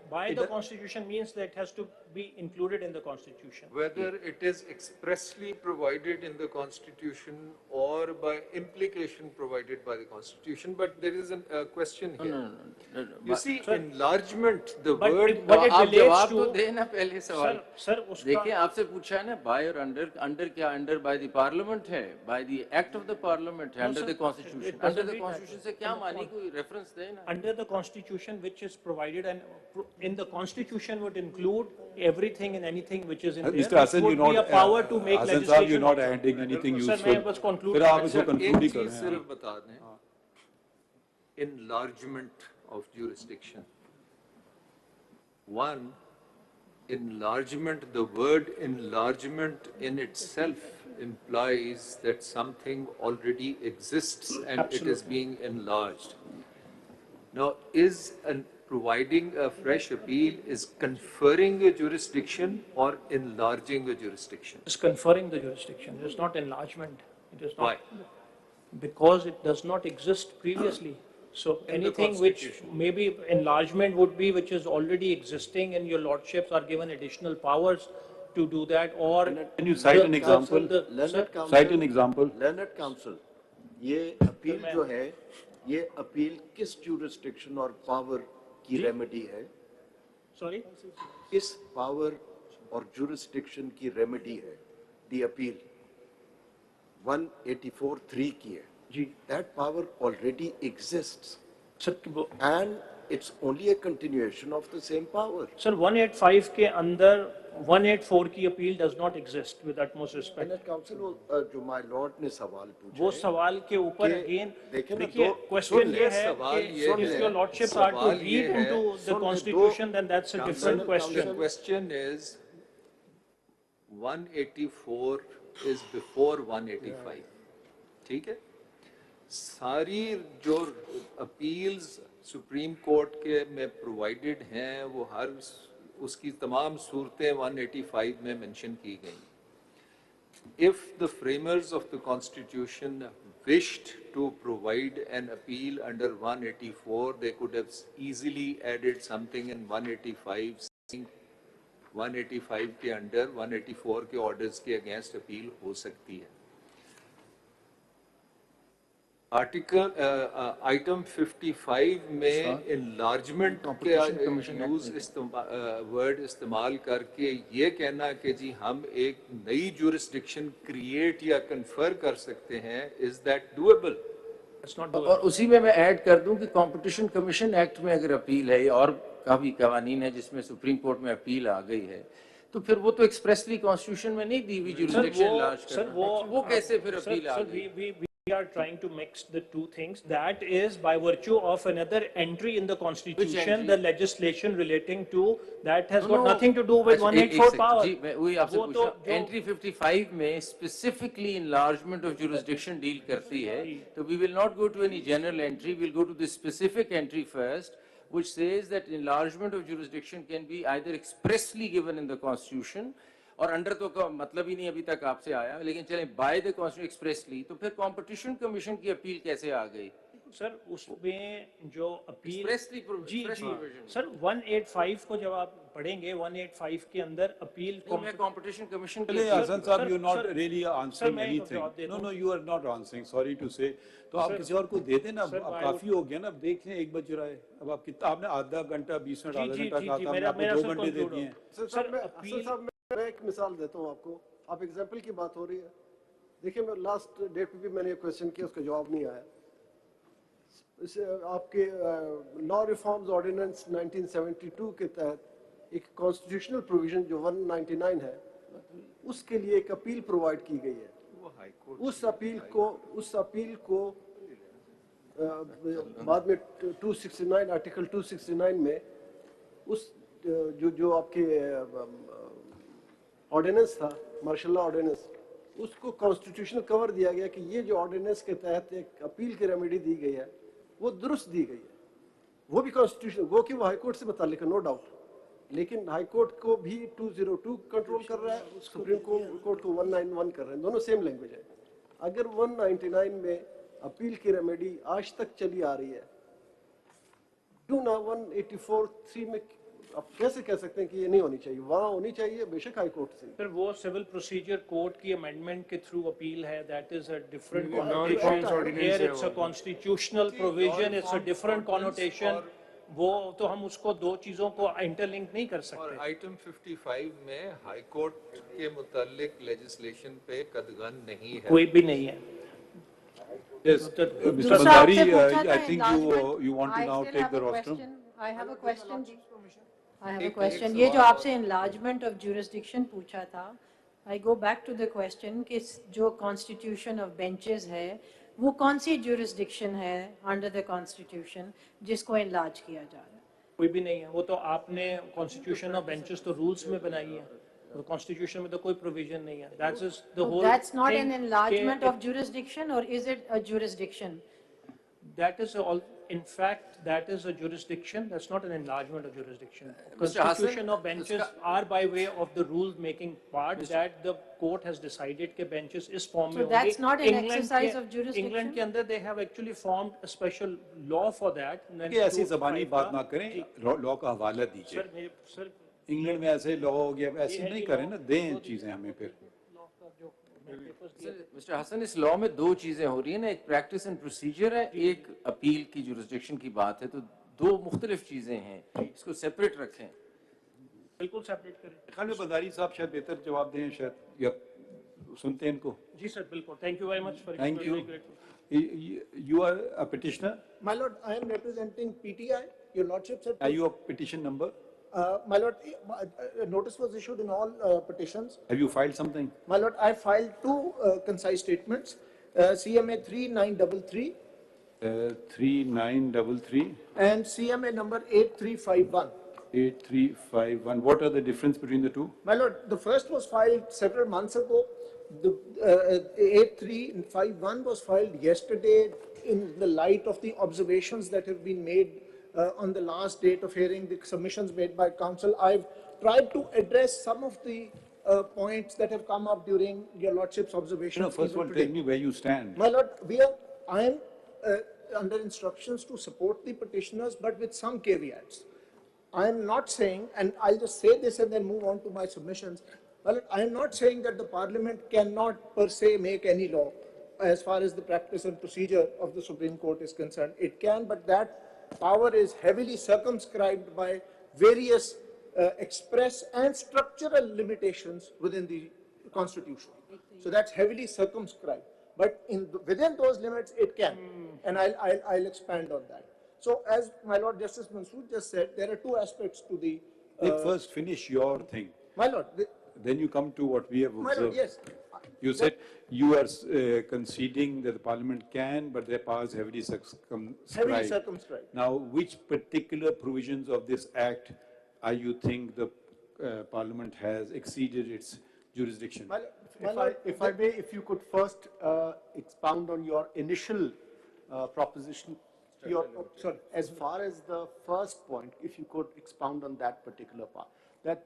by the Constitution means that it has to be included in the Constitution. Whether it is expressly provided in the Constitution or by implication provided by the Constitution, but there is a question here. No. You see, enlargement, the But word. what it आप relates जवाब to, तो देना पहले सवाल. sir, उसका देखिए आपसे पूछा है ना, by और under क्या under by the parliament है, by the act of the parliament है, under sir, the Constitution. it Under doesn't the read Constitution से क्या मानी, कोई reference देना. under the Constitution which is provided, and in the Constitution would include everything and anything which is in there. Mr. which Hassan, would you're be not, a power to make Hassan legislation. साहब, you're not also. adding anything Sir, useful. मैं बस conclude फिर आप करना इसको एक conclude ही चीज कर रहे हैं. सिर्फ बता दें, enlargement of jurisdiction. One, enlargement, the word enlargement in itself implies that something already exists and it is being enlarged. Now, providing a fresh appeal is conferring a jurisdiction or enlarging a jurisdiction? It's conferring the jurisdiction. It's not enlargement. It is not. Why? Because it does not exist previously. So In the anything which Constitution. maybe enlargement would be which is already existing and your lordships are given additional powers to do that, or. Can you cite an example? Learned Counsel. Cite an example. Learned Counsel, ये appeal जो है, ये appeal किस jurisdiction और power की remedy है? Sorry? किस power और jurisdiction की remedy है? The appeal 184(3) की है. That power already exists. Sir, And it's only a continuation of the same power. Sir, 185 के अंदर 184 की appeal does not exist with utmost respect. Learned Counsel, जो my lord ने सवाल पूछा वो है, सवाल के ऊपर कि again देखें ना, देखिए दो- question सुन ले, ये है सवाल कि ये if है, your lordships are to सवाल ये read है, into the सुन ले, constitution then that's a different The question. question is, 184 is before 185. ठीक है? सारी जो appeals सुप्रीम कोर्ट के में provided हैं, वो हर उसकी तमाम सूरतें 185 में mention की गई. If the framers of the Constitution wished to provide an appeal under 184, they could have easily added something in 185, saying 185 के under 184 के orders के against appeal हो सकती है. Article item 55 में enlargement के use word इस्तेमाल करके ये कहना कि जी हम एक नई jurisdiction create या confer कर सकते हैं, is that doable? It's not और उसी में मैं ऐड कर दूं कि कंपटीशन कमीशन एक्ट में अगर अपील है और काफी कवानीन है जिसमें सुप्रीम कोर्ट में अपील आ गई है, तो फिर वो तो एक्सप्रेसली कॉन्स्टिट्यूशन में नहीं दी हुई जुरिसडिक्शन लार्ज करना. वो कैसे फिर अपील आ गई? We are trying to mix the two things. That is by virtue of another entry in the constitution, the legislation relating to that has got nothing to do with 184 power. जी मैं वही आपसे पूछा, entry 55 में specifically enlargement of jurisdiction deal करती है, तो we will not go to any general entry, we'll go to this specific entry first, which says that enlargement of jurisdiction can be either expressly given in the constitution और under तो का मतलब ही नहीं अभी तक आपसे आया, लेकिन चलें बाय द कॉन्स्टिट्यूशन एक्सप्रेसली, तो फिर कंपटीशन कमीशन की अपील कैसे आ गई? सर उसमें जो अपील Expressly जी express जी provision. सर 185 को जब आप पढ़ेंगे 185 के अंदर अपील नहीं, मैं कंपटीशन कमीशन के चलिए हसन साहब, you're not sir, really answering मैं एक anything. जवाब दे No, दूं। no, you are not answering. Sorry to say. तो आप Sir, किसी और को दे देना, sir, अब I काफी हो गया ना, अब देख लें 1 बज रहा है, अब आप कितना, आपने आधा घंटा 20 मिनट जी, आधा जी, घंटा जी, कहा जी, था, हमने मेरा- आपको मेरा 2 सर घंटे दे conclude दिए हैं। सर मैं एक मिसाल देता हूँ आपको, आप एग्जाम्पल की बात हो रही है, देखिए मैं लास्ट डेट पे भी मैंने एक क्वेश्चन किया, उसका जवाब नहीं आया। इसे आपके लॉ रिफॉर्म्स ऑर्डिनेंस 1972 के तहत एक कॉन्स्टिट्यूशनल प्रोविजन जो 199 है, उसके लिए एक अपील प्रोवाइड की गई है। उस अपील को बाद में 269 आर्टिकल 269 में उस जो आपके ऑर्डिनेंस था, मार्शल लॉ ऑर्डिनेंस, उसको कॉन्स्टिट्यूशनल कवर दिया गया कि ये जो ऑर्डिनेंस के तहत एक अपील की रेमेडी दी गई है वो दुरुस्त दी गई है, वो भी कॉन्स्टिट्यूशन, वो कि वो हाई कोर्ट से मुतालिक है, नो डाउट, लेकिन हाई कोर्ट को भी 202 कंट्रोल कर रहा है, सुप्रीम कोर्ट को 191 कर रहे हैं, दोनों सेम लैंग्वेज है। अगर 199 में अपील की रेमेडी आज तक चली आ रही है, क्यों ना 184(3) में आप कैसे कह सकते हैं कि ये नहीं होनी चाहिए? वहाँ होनी चाहिए बेशक हाई कोर्ट से। फिर वो सिविल प्रोसीजर कोर्ट की अमेंडमेंट के थ्रू अपील है, that is a different reforms connotation. ordinance Here है it's a वो। constitutional provision, it's a different connotation. वो तो हम उसको दो चीजों को इंटरलिंक नहीं कर और सकते। आइटम 55 में हाई कोर्ट के मुतालिक लेजिस्लेशन पे कदगन नहीं है। कोई भी नहीं है। Yes, Mr. दूसरा Bandari, आपसे पूछा था I think enlargement. you want to I now still take have the a rostrum. question. I have a question. I have a एक question. सवाल ये जो और- आपसे enlargement of jurisdiction पूछा था, I go back to the question कि जो constitution of benches है, वो कौन सी jurisdiction है under the constitution जिसको enlarge किया जा रहा है? कोई भी नहीं है। वो तो आपने कॉन्स्टिट्यूशन ऑफ बेंचेस तो रूल्स में बनाई है, तो कॉन्स्टिट्यूशन में तो कोई प्रोविजन नहीं है। That's is the So whole that's not an enlargement of jurisdiction, or is it a jurisdiction? That is all, in fact, that is a jurisdiction, that's not an enlargement of jurisdiction. Mr. Hassan, Constitution of benches are by way of the rule-making part that the court has decided के benches इस form में So होंगे। that's not an England exercise के- of jurisdiction? England के अंदर they have actually formed a special law for that. कि ऐसी ज़बानी बात ना करें, लॉ का हवाला दीजिए। सर इंग्लैंड में ऐसे लॉ हो गया, ऐसे नहीं करें ना, दें चीजें हमें फिर। मिस्टर हसन, इस लॉ में दो चीजें हो रही है ना, एक प्रैक्टिस एंड प्रोसीजर है, एक अपील की जुरिस्डिक्शन की बात है, तो दो मुख्तलिफ चीजें हैं, इसको सेपरेट रखें। बिल्कुल सेपरेट करें। ख्याल में बंदारी साहब शायद बेहतर जवाब दें, शायद या सुनते हैं इनको। जी सर, बिल्कुल। Thank you very much for Thank you. You are a petitioner? My lord, I am representing PTI. Your lordship said. Are you a petition number? My lord, notice was issued in all petitions. Have you filed something? My lord, I filed two concise statements. CMA 3933 3933 and CMA number 8351. 8351. What are the difference between the two? My lord, the first was filed several months ago. The 8351 was filed yesterday in the light of the observations that have been made on the last date of hearing, the submissions made by counsel. I've tried to address some of the points that have come up during your lordship's observations. No, first even one, today. tell me where you stand. My lord, I am under instructions to support the petitioners, but with some caveats. I am not saying, and I'll just say this and then move on to my submissions. Well, I am not saying that the Parliament cannot per se make any law as far as the practice and procedure of the Supreme Court is concerned. It can, but that power is heavily circumscribed by various express and structural limitations within the Constitution. So that's heavily circumscribed. But within those limits, it can, and I'll expand on that. So, as my Lord Justice Mansoor just said, there are two aspects to the. First, finish your thing. My Lord. Then you come to what we have observed. My Lord, yes. You said you are conceding that the Parliament can, but their powers heavily circumscribed. Heavily circumscribed. Now, which particular provisions of this Act are you think the Parliament has exceeded its jurisdiction? If I may, if you could first expound on your initial proposition. Sorry, as far as the first point, if you could expound on that particular part, that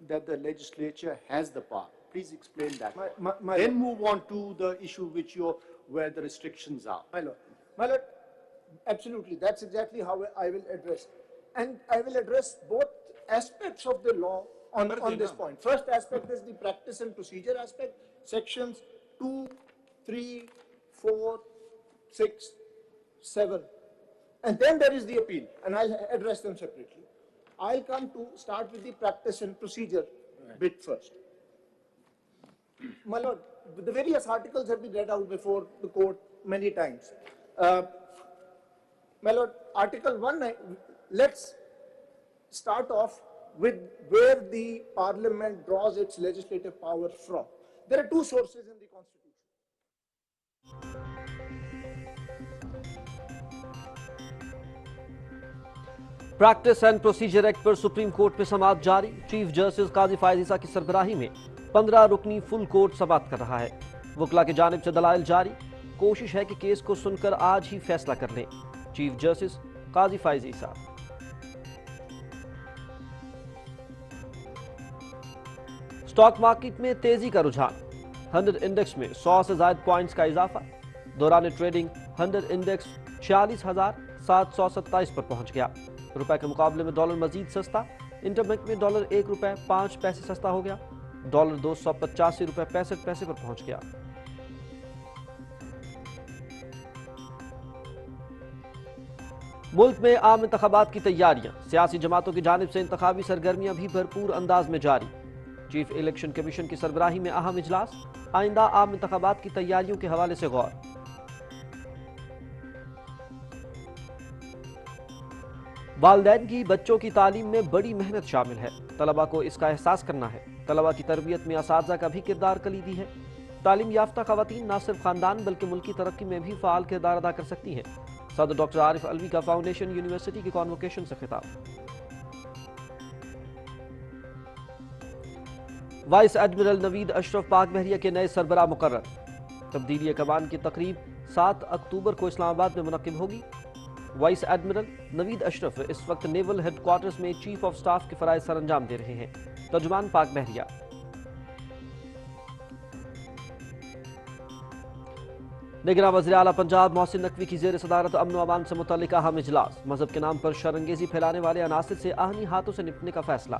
the legislature has the power. Please explain that. Then move on to the issue where the restrictions are. My Lord, Absolutely, that's exactly how I will address. And I will address both aspects of the law on this point. First aspect is the practice and procedure aspect, sections 2, 3, 4, 6, 7. And then there is the appeal, and I'll address them separately. I'll start with the practice and procedure bit first. My lord, the various articles have been read out before the court many times. My lord, Article 1, let's start off with where the Parliament draws its legislative power from. There are two sources in the Constitution. Practice and procedure act पर supreme court में समाअत जारी। Chief justice काजी फायद ईसा की सरबराही में 15 रुकनी full court समाअत कर रहा है। वकला की जानिब से दलाइल जारी, कोशिश है कि केस को सुनकर आज ही फैसला कर लें। चीफ जस्टिस काजी फायद ईसा। स्टॉक मार्केट में तेजी का रुझान, 100 इंडेक्स में 100 से ज्यादा पॉइंट्स का इजाफा। दौरान ट्रेडिंग 100 इंडेक्स 46,727 पर पहुंच गया। रुपए के मुकाबले में डॉलर मजीद सस्ता, इंटरबैंक में डॉलर 1 रुपए 5 पैसे सस्ता हो गया। डॉलर 285 रुपए 65 पैसे पर पहुंच गया। मुल्क में आम इंतखाबात की तैयारियां, सियासी जमातों की जानिब से इंतखाबी सरगर्मियां भी भरपूर अंदाज में जारी। चीफ इलेक्शन कमीशन की सरबराही में अहम इजलास, आइंदा आम इंतखाबात की तैयारियों के हवाले से गौर। वालिदैन की बच्चों की तालीम में बड़ी मेहनत शामिल है, तलबा को इसका एहसास करना है। तलबा की तरबियत में असातिज़ा का भी किरदार कलीदी है। तालीम याफ्ता खवातीन न सिर्फ खानदान बल्कि मुल्की तरक्की में भी फ़ाल किरदार अदा कर सकती हैं। सदर डॉक्टर आरिफ अलवी का फाउंडेशन यूनिवर्सिटी की कॉन्वोकेशन से खिताब। वाइस एडमिरल नवीद अशरफ पाक बहरिया के नए सरबराह मुकर्रर। तब्दीली कमान की तकरीब 7 अक्टूबर को इस्लामाबाद में मुनक्किब होगी। वाइस एडमिरल नवीद अशरफ इस वक्त नेवल हेडक्वार्टर्स में चीफ ऑफ स्टाफ के फराइज सर अंजाम दे रहे हैं। तर्जुमान पाक बहरिया। निगरान वज़ीर आला पंजाब मोहसिन नकवी की जेर सदारत अमन व अमान से मुतल्लिक अहम इजलास। मजहब के नाम पर शरंगेजी फैलाने वाले अनासिर से आहनी हाथों से निपटने का फैसला।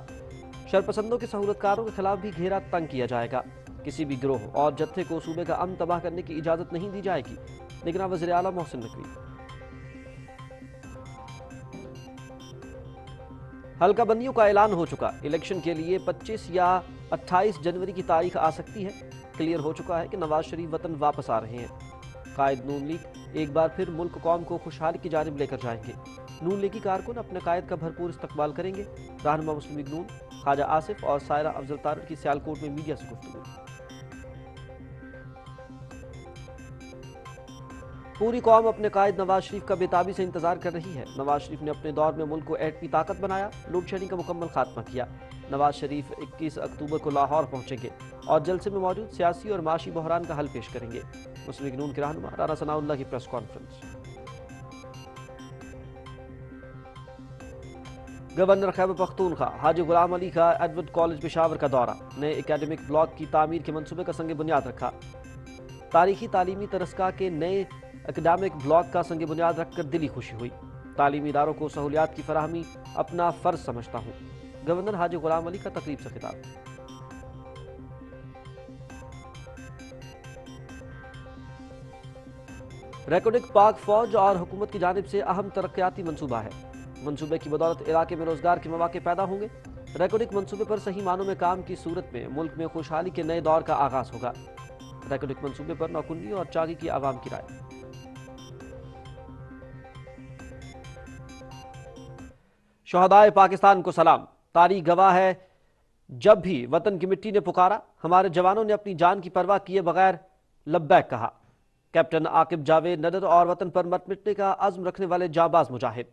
शरपसंदों के सहूलतकारों के खिलाफ भी घेरा तंग किया जाएगा। किसी भी गिरोह और जत्थे को सूबे का अमन तबाह करने की इजाजत नहीं दी जाएगी। निगरान वज़ीर आला मोहसिन नकवी। हल्का बंदियों का ऐलान हो चुका, इलेक्शन के लिए 25 या 28 जनवरी की तारीख आ सकती है। क्लियर हो चुका है कि नवाज शरीफ वतन वापस आ रहे हैं। कायद नून लीग एक बार फिर मुल्क कौम को खुशहाली की जानिब लेकर जाएंगे। नून लीगी कारकुन अपने कायद का भरपूर इस्तकबाल करेंगे। रहनुमा मुस्लिम लीग नून ख्वाजा आसिफ और सायरा अफजल तारर की सियालकोट में मीडिया से गुफ्तगू। पूरी कौम अपने कायद नवाज शरीफ का बेताबी से इंतजार कर रही है। नवाज शरीफ ने अपने दौर में मुल्क को एटमी ताकत बनाया, लोड शेडिंग का मुकम्मल खात्मा किया। नवाज शरीफ 21 अक्टूबर को लाहौर पहुंचेंगे और जलसे में मौजूद सियासी और माशी बहरान का हल पेश करेंगे। मुस्लिम लीग नून के रहनुमा राना सनाउल्लाह की press conference. Governor Khyber Pakhtunkhwa Haji Ghulam Ali का एडवर्ड कॉलेज पेशावर का दौरा। नए एकेडमिक ब्लॉक की तामीर के मंसूबे का संग बुनियाद रखा। तारीखी तालीमी तरसका के नए एकेडमिक ब्लॉक का संग बुनियाद रखकर दिली खुशी हुई। तालीमी इदारों को सहूलियात की फराहमी अपना फर्ज समझता हूँ। गवर्नर हाजी गुलाम अली का तकरीब से खिताब। रेकॉर्डिक पाक फौज और हुकूमत की जानिब से अहम तरक्याती मंसूबा है। मंसूबे की बदौलत इलाके में रोजगार के मौके पैदा होंगे। रेकॉर्डिक मंसूबे पर सही मानों में काम की सूरत में मुल्क में खुशहाली के नए दौर का आगाज होगा। रेकॉर्डिक मंसूबे पर नौकुंडी और चागी की आवाम की राय। शहदाए पाकिस्तान को सलाम। तारीख गवाह है, जब भी वतन की मिट्टी ने पुकारा, हमारे जवानों ने अपनी जान की परवाह किए बगैर लब्बैक कहा। कैप्टन आकिब जावेद नदर और वतन पर मत मिटने का अज़्म रखने वाले जाबाज मुजाहिद।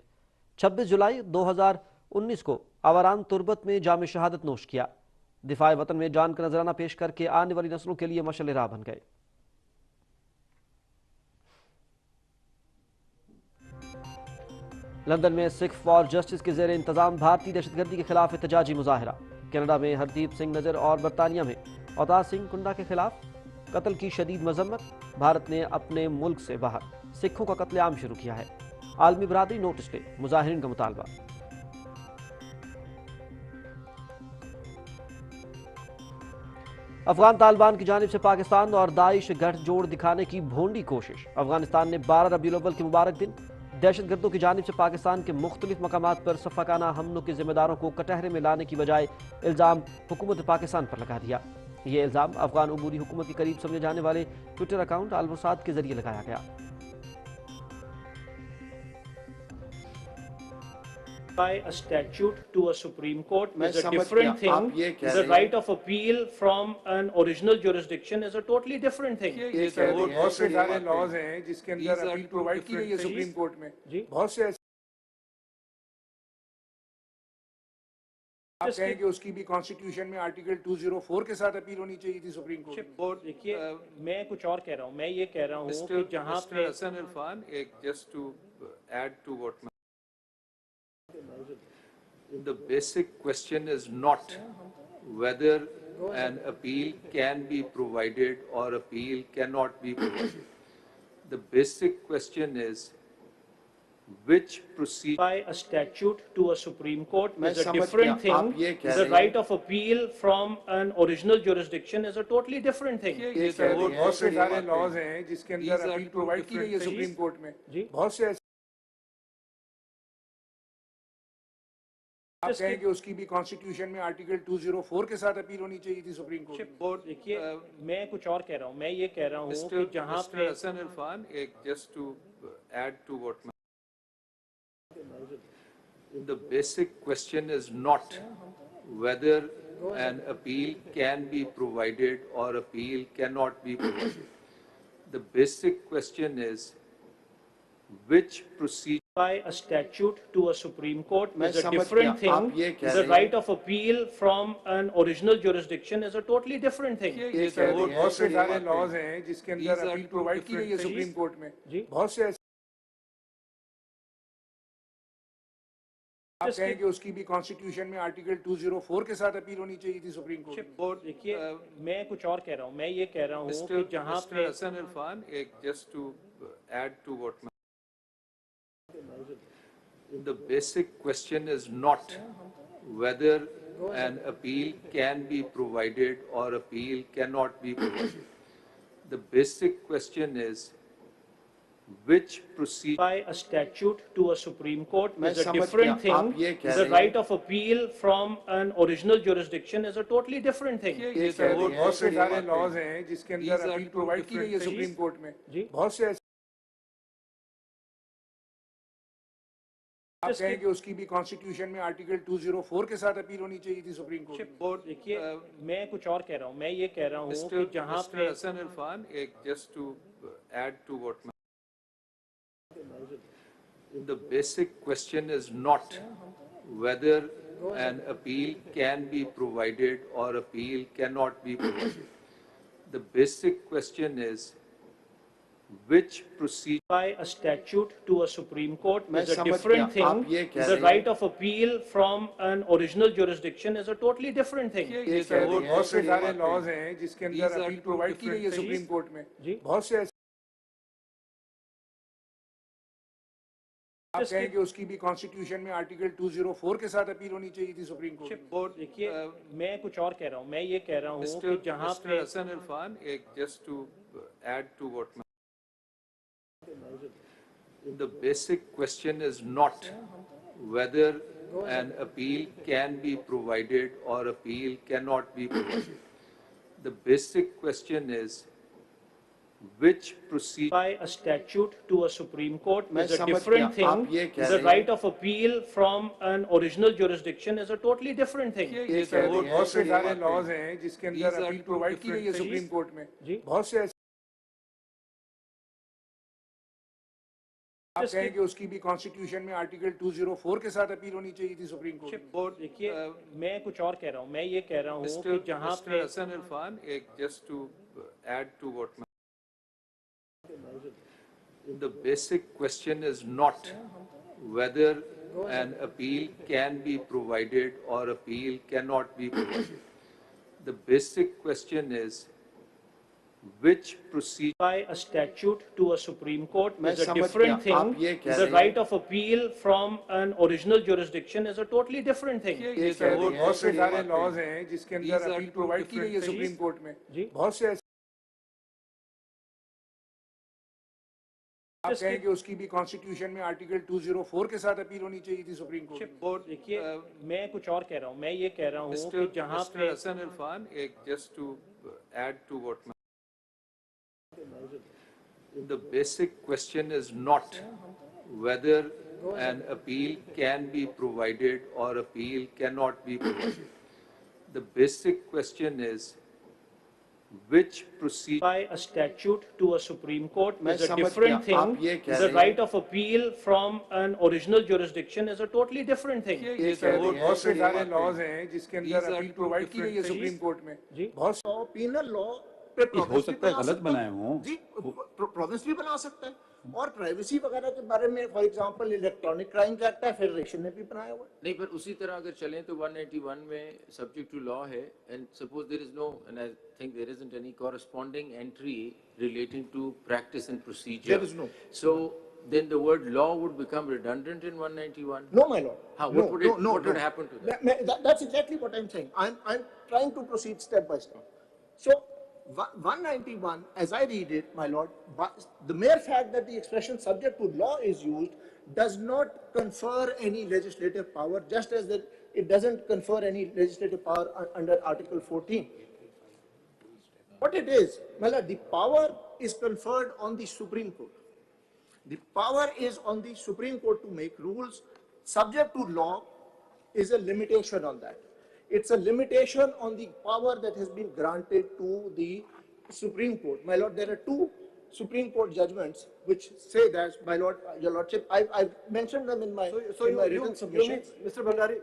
26 जुलाई 2019 को आवारान तुर्बत में जाम शहादत नोश किया। दिफाए वतन में जान का नजराना पेश करके आने वाली नस्लों के लिए मशअल राह बन गए। लंदन में सिख फॉर जस्टिस के जेर इंतजाम भारतीय दहशतगर्दी के खिलाफ एहतजाजी मुजाहरा। कनाडा में हरदीप सिंह नजर और बरतानिया में अवतार सिंह कुंडा के खिलाफ कत्ल की शदीद मजम्मत। भारत ने अपने मुल्क से बाहर सिखों का कत्लेआम शुरू किया है। आलमी बरादरी नोटिस दे, मुजाहिरीन का मुतालबा। अफगान तालिबान की जानिब से पाकिस्तान और दाइश गठजोड़ दिखाने की भोंडी कोशिश। अफगानिस्तान ने 12 रबीउल अव्वल के मुबारक दिन दहशतगर्दों की जानिब से पाकिस्तान के मुख्तलिफ मकामात पर सफाकाना हमलों के जिम्मेदारों को कटहरे में लाने की बजाय इल्ज़ाम हुकूमत पाकिस्तान पर लगा दिया। ये इल्ज़ाम अफगान उमूरी हुकूमत के करीब समझे जाने वाले ट्विटर अकाउंट अल-वसाद के जरिए लगाया गया। By a statute to a Supreme Court is a different thing. The right of appeal from an original jurisdiction is a totally different thing. बहुत से सारे लॉज हैं जिसके अंदर अपील प्रोवाइड की गई है सुप्रीम कोर्ट में। बहुत से आप कहें कि उसकी भी कॉन्स्टिट्यूशन में आर्टिकल 204 के साथ अपील होनी चाहिए थी सुप्रीम कोर्ट। देखिए मैं कुछ और कह रहा हूँ, मैं ये कह रहा हूँ कि जहाँ पे Hassan Irfan, just to add to what the basic question is not whether an appeal can be provided or appeal cannot be provided. The basic question is which procedure. By a statute to a Supreme Court is a different thing. The right of appeal from an original jurisdiction is a totally different thing. बहुत से सारे laws हैं जिसके अंदर appeal provide की गई है supreme court में। बहुत से आप कहें कि उसकी भी कॉन्स्टिट्यूशन में आर्टिकल 204 के साथ अपील होनी चाहिए थी सुप्रीम कोर्ट। देखिए मैं कुछ और कह रहा हूँ, मैं ये कह रहा हूँ कि जहाँ पे Hassan Irfan, just to add to what the basic question is not whether an appeal can be provided or appeal cannot be provided. The basic question is which procedure. By a statute to a Supreme Court is a different thing. The right of appeal from an original jurisdiction is a totally different thing. बहुत से सारे laws हैं जिसके अंदर appeal provide की गई है supreme court में। बहुत से आप कहें कि उसकी भी कॉन्स्टिट्यूशन में आर्टिकल 204 के साथ अपील होनी चाहिए थी सुप्रीम कोर्ट। देखिए मैं कुछ और कह रहा हूँ, मैं ये कह रहा हूँ कि जहाँ पे Hassan Irfan, just to add to what the basic question is not whether an appeal can be provided or appeal cannot be provided. The basic question is which procedure. By a statute to a Supreme Court is a different thing. The right of appeal from an original jurisdiction is a totally different thing. बहुत से सारे laws हैं जिसके अंदर appeal provide की गई है supreme court में। बहुत से आप कहें कि उसकी भी कॉन्स्टिट्यूशन में आर्टिकल 204 के साथ अपील होनी चाहिए थी सुप्रीम कोर्ट। देखिए मैं कुछ और कह रहा हूँ, मैं ये कह रहा हूँ कि जहाँ पे Hassan Irfan, just to add to what the basic question is not whether an appeal can be provided or appeal cannot be provided. The basic question is which procedure. By a statute to a Supreme Court is a different thing. The right of appeal from an original jurisdiction is a totally different thing. बहुत से सारे laws हैं जिसके अंदर appeal provide की गई है supreme court में। बहुत से आप कहें कि उसकी भी कॉन्स्टिट्यूशन में आर्टिकल 204 के साथ अपील होनी चाहिए थी सुप्रीम कोर्ट। देखिए मैं कुछ और कह रहा हूँ, मैं ये कह रहा हूँ कि जहाँ पे Hassan Irfan, just to add to what the basic question is not whether an appeal can be provided or appeal cannot be provided. The basic question is which procedure. By a statute to a Supreme Court is a different thing. The right of appeal from an original jurisdiction is a totally different thing. बहुत से सारे laws हैं जिसके अंदर appeal provide की गई है supreme court में। बहुत से आप कहें कि उसकी भी कॉन्स्टिट्यूशन में आर्टिकल 204 के साथ अपील होनी चाहिए थी सुप्रीम कोर्ट। देखिए मैं कुछ और कह रहा हूँ, मैं ये कह रहा हूँ कि जहाँ पे Hassan Irfan, just to add to what the basic question is not whether an appeal can be provided or appeal cannot be provided. The basic question is which procedure by a statute to a Supreme Court मैं is a समझ different गया, thing. आप ये कह The रहे हैं- right of appeal from an original jurisdiction is a totally different thing. ये कह रहे हैं बहुत से कि सारे ये लॉज हैं जिसके These अंदर are अपील two प्रोवाइड की गई है different सुप्रीम things. कोर्ट में जी। बहुत से ऐसे आप कहें कि उसकी भी कॉन्स्टिट्यूशन में आर्टिकल 204 के साथ अपील होनी चाहिए थी सुप्रीम कोर्ट में। और देखिए मैं कुछ और कह रहा हूँ, मैं ये कह रहा हूँ कि Mr. जहाँ Mr. पे Hassan Irfan, just to add to what the basic question is not whether an appeal can be provided or appeal cannot be provided. The basic question is which procedure by a statute to a Supreme Court मैं is a समझ different गया, आप thing. ये कह The रहे हैं- right of appeal from an original jurisdiction is a totally different thing. ये sir, तो बहुत से सारे बातें- लॉज हैं जिसके These अंदर are अपील two प्रोवाइड की गई है different सुप्रीम things. कोर्ट में जी। बहुत से पीनल लॉ पे हो province सकता है भी बना गलत सकता बनाए हों। जी प्रोविंस भी बना सकता है और प्राइवेसी वगैरह के बारे में for example electronic crimes act है फेडरेशन ने भी बनाया हुआ है नहीं, पर उसी तरह अगर चलें तो 191 में सब्जेक्ट टू लॉ है and suppose there is no and I think there isn't any corresponding entry relating to practice and procedure. There is no. So then the word law would become redundant in 191. No, my lord. How? No, What would it? no, What would happen to that? That's exactly what I'm saying. I'm trying to proceed step by step. So 191, as I read it, my lord, the mere fact that the expression subject to law is used does not confer any legislative power, just as that it doesn't confer any legislative power under Article 14. What it is, my lord, the power is conferred on the Supreme Court. The power is on the Supreme Court to make rules. Subject to law is a limitation on that. It's a limitation on the power that has been granted to the Supreme Court. My lord, there are two Supreme Court judgments which say that, my lord, your lordship, I've mentioned them in my, in my written submission. Mr. Bhandari,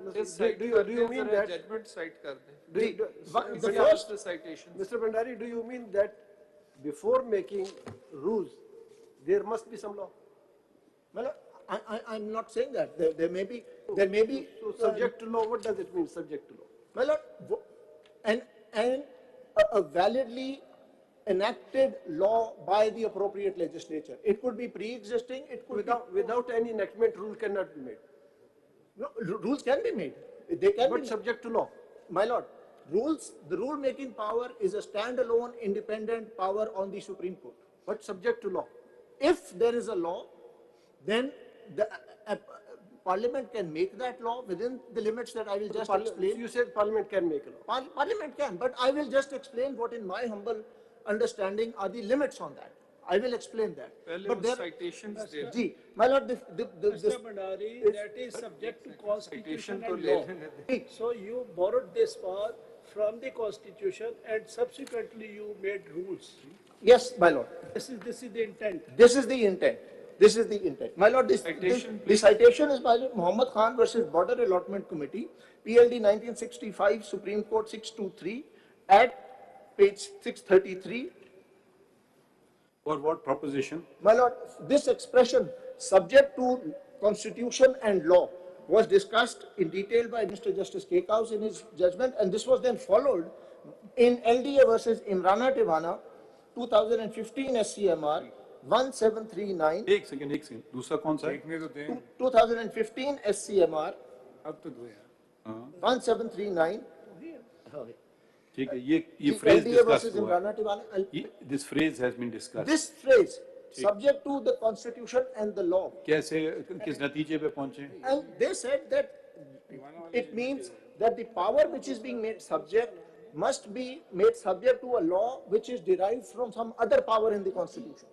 do you mean that judgment cite kar dein? The Give us first, the citation. Mr. Bhandari, do you mean that before making rules, there must be some law? well, I'm not saying that. There may be, So subject to law, what does it mean, subject to law? my lord, and a validly enacted law by the appropriate legislature. It could be pre-existing, it could Without any enactment, rule cannot be made. no, rules can be made. They can But be, subject to law. my lord, the rule-making power is a standalone independent power on the Supreme Court. But subject to law. If there is a law, then the Parliament can make that law within the limits that I will just explain. You said Parliament can make a law. Parliament can, but I will just explain what in my humble understanding are the limits on that. I will explain that. Pehle But wo there, citations de. जी, my lord, Mr. Bhandari, that is subject to constitution Citation and to law. le So you borrowed this power from the constitution and subsequently you made rules. yes, my lord, This is the intent. this is the intent. This is the intent. My lord, the citation is by Muhammad Khan versus Border Allotment Committee, PLD 1965, Supreme Court 623, at page 633. For what proposition? My lord, this expression, subject to constitution and law, was discussed in detail by Mr. Justice Kekaus in his judgment, and this was then followed in LDA versus Imrana Tivana, 2015 SCMR 1739, एक second दूसरा कौन सा है? देखने तो दें 2015 SCMR अब तो दो यार 1739. ठीक है, ये The phrase LDA discussed versus हुआ Imrana Tivana. this phrase has been discussed. This phrase, subject to the constitution and the law. कैसे किस नतीजे पे पहुंचे? And they said that it means that the power which is being made subject must be made subject to a law which is derived from some other power in the constitution.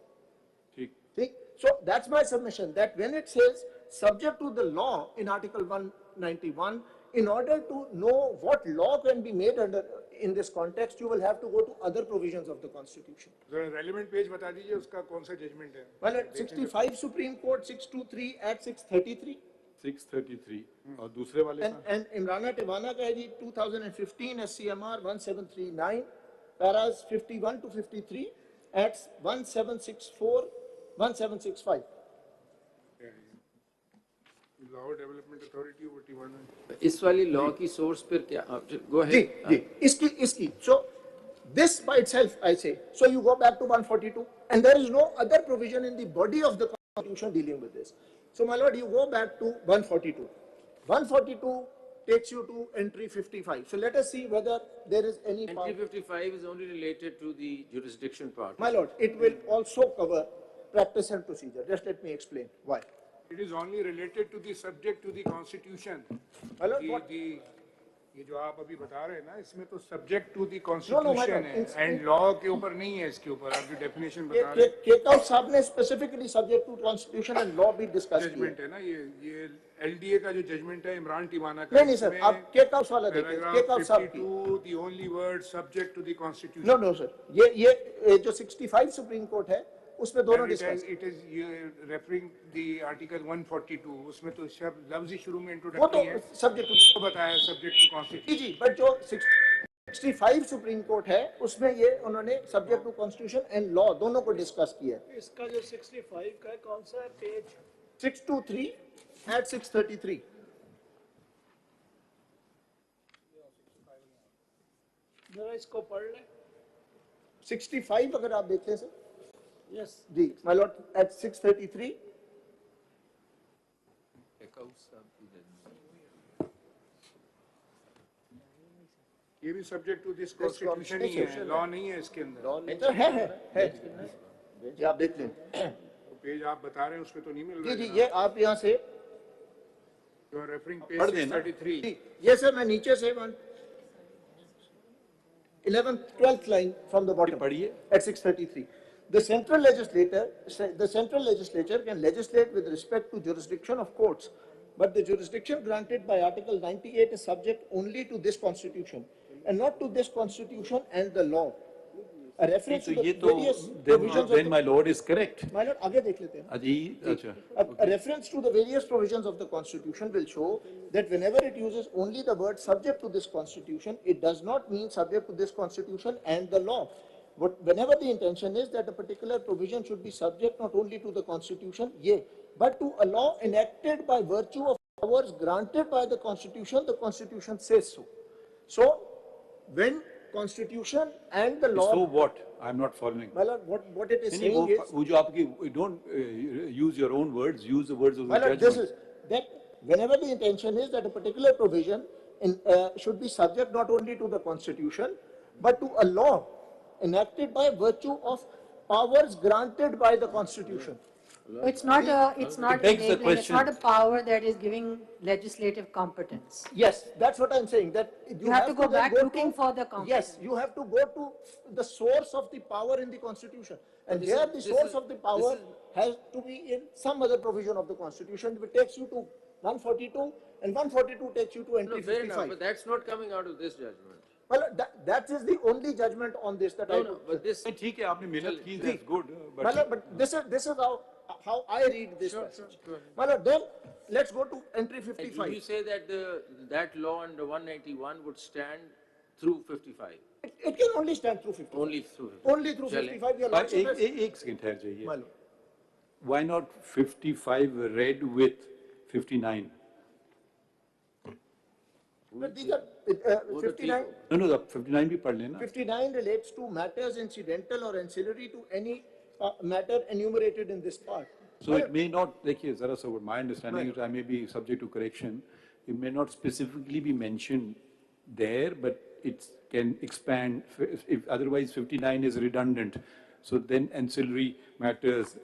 ठीक. See? So that's my submission, that when it says subject to the law in Article 191, in order to know what law can be made under in this context, you will have to go to other provisions of the constitution. जरा relevant page बता दीजिए उसका कौन सा judgement है Well, at 65 Supreme Court 623 at 633. 633 और दूसरे वाले का? And Imrana Tivana का है जी 2015 SCMR 1739, paras 51 to 53 at 1764, 1765. Law development authority वो टिवाना इस वाली लॉ की सोर्स पर क्या? गो जी अहेड. जी इसकी so This by itself, I say. So you go back to 142, and there is no other provision in the body of the Constitution dealing with this. So, my lord, you go back to 142. 142 takes you to entry 55. So let us see whether there is any Entry 55 is only related to the jurisdiction part. My lord, it will also cover practice and procedure. Just let me explain why. It is only related to the subject to the Constitution. My lord, what? ये जो आप अभी बता रहे हैं ना, इसमें तो सब्जेक्ट टू दी कॉन्स्टिट्यूशन है एंड लॉ के ऊपर नहीं है, इसके ऊपर आप जो डेफिनेशन बता रहे हैं केकआउट साहब ने specifically subject to constitution and law भी डिस्कस किया जजमेंट है ना, ये एलडीए का जो जजमेंट है इमरान टीवाना का, नहीं सर, आप केकआउट वाला देखिए, केकआउट साहब की the only word subject to the constitution. No sir, ये जो 65 सुप्रीम कोर्ट है उसमें दोनों discuss, it is referring the article 142, उसमें तो शब्द लफ्ज ही शुरू में इंट्रोडक्टरी है, सब्जेक्ट टू बताया सब्जेक्ट टू कॉन्स्टिट्यूशन। जी, बट जो 65 सुप्रीम कोर्ट है उसमें ये उन्होंने subject to constitution and law दोनों को डिस्कस किया है। इसका जो 65 का है कौन सा है पेज? 623 at 633। जरा इसको पढ़ लें। 65 अगर आप देख लें सर। Yes. जी, my lord, at 633. ये भी सब्जेक्ट टू दिस कॉन्स्टिट्यूशन ही है, लॉ नहीं है इसके अंदर। लॉ नहीं तो है। जी आप देख लें। पेज आप बता रहे हैं उसमें तो नहीं मिल रहा है। जी, ये आप यहाँ से यू आर रेफरिंग पेज 633। ये सर मैं नीचे से 11th 12th line from the bottom at 633. The central legislature can legislate with respect to jurisdiction of courts, but the jurisdiction granted by Article 98 is subject only to this Constitution and not to this Constitution and the law. A reference to the various provisions then my lord is correct. My lord, आगे देख लेते हैं। A reference to the various provisions of the Constitution will show that whenever it uses only the word subject to this Constitution, it does not mean subject to this Constitution and the law. But whenever the intention is that a particular provision should be subject not only to the Constitution, but to a law enacted by virtue of powers granted by the Constitution says so. So, when Constitution and the law... So what? I'm not following. Well, what it is saying is... Don't use your own words, use the words of the judge. This is that whenever the intention is that a particular provision should be subject not only to the Constitution, but to a law enacted by virtue of powers granted by the Constitution. It's not enabling, it's not a power that is giving legislative competence. Yes, that's what I'm saying, that you have to go back looking for the competence. Yes, you have to go to the source of the power in the Constitution. And there the source of the power has to be in some other provision of the Constitution, which takes you to 142, and 142 takes you to entry 55. Fair enough, but that's not coming out of this judgment. Well, that is the only judgment on this that I know. But this... ठीक है, आपने मेहनत की, that's good. But this is how I read this passage. Well, then let's go to entry 55. You say that that law under 191 would stand through 55. It can only stand through 55. Only through 55. Only through 55. एक second ठहर जाइए. Why not 55 read with 59? But these are 59. No, 59 भी पढ़ लेना. 59 relates to matters incidental or ancillary to any matter enumerated in this part. So it may not, देखिए जरा सा, my understanding is I may be subject to correction. It may not specifically be mentioned there, but it can expand. If otherwise 59 is redundant, so then ancillary matters,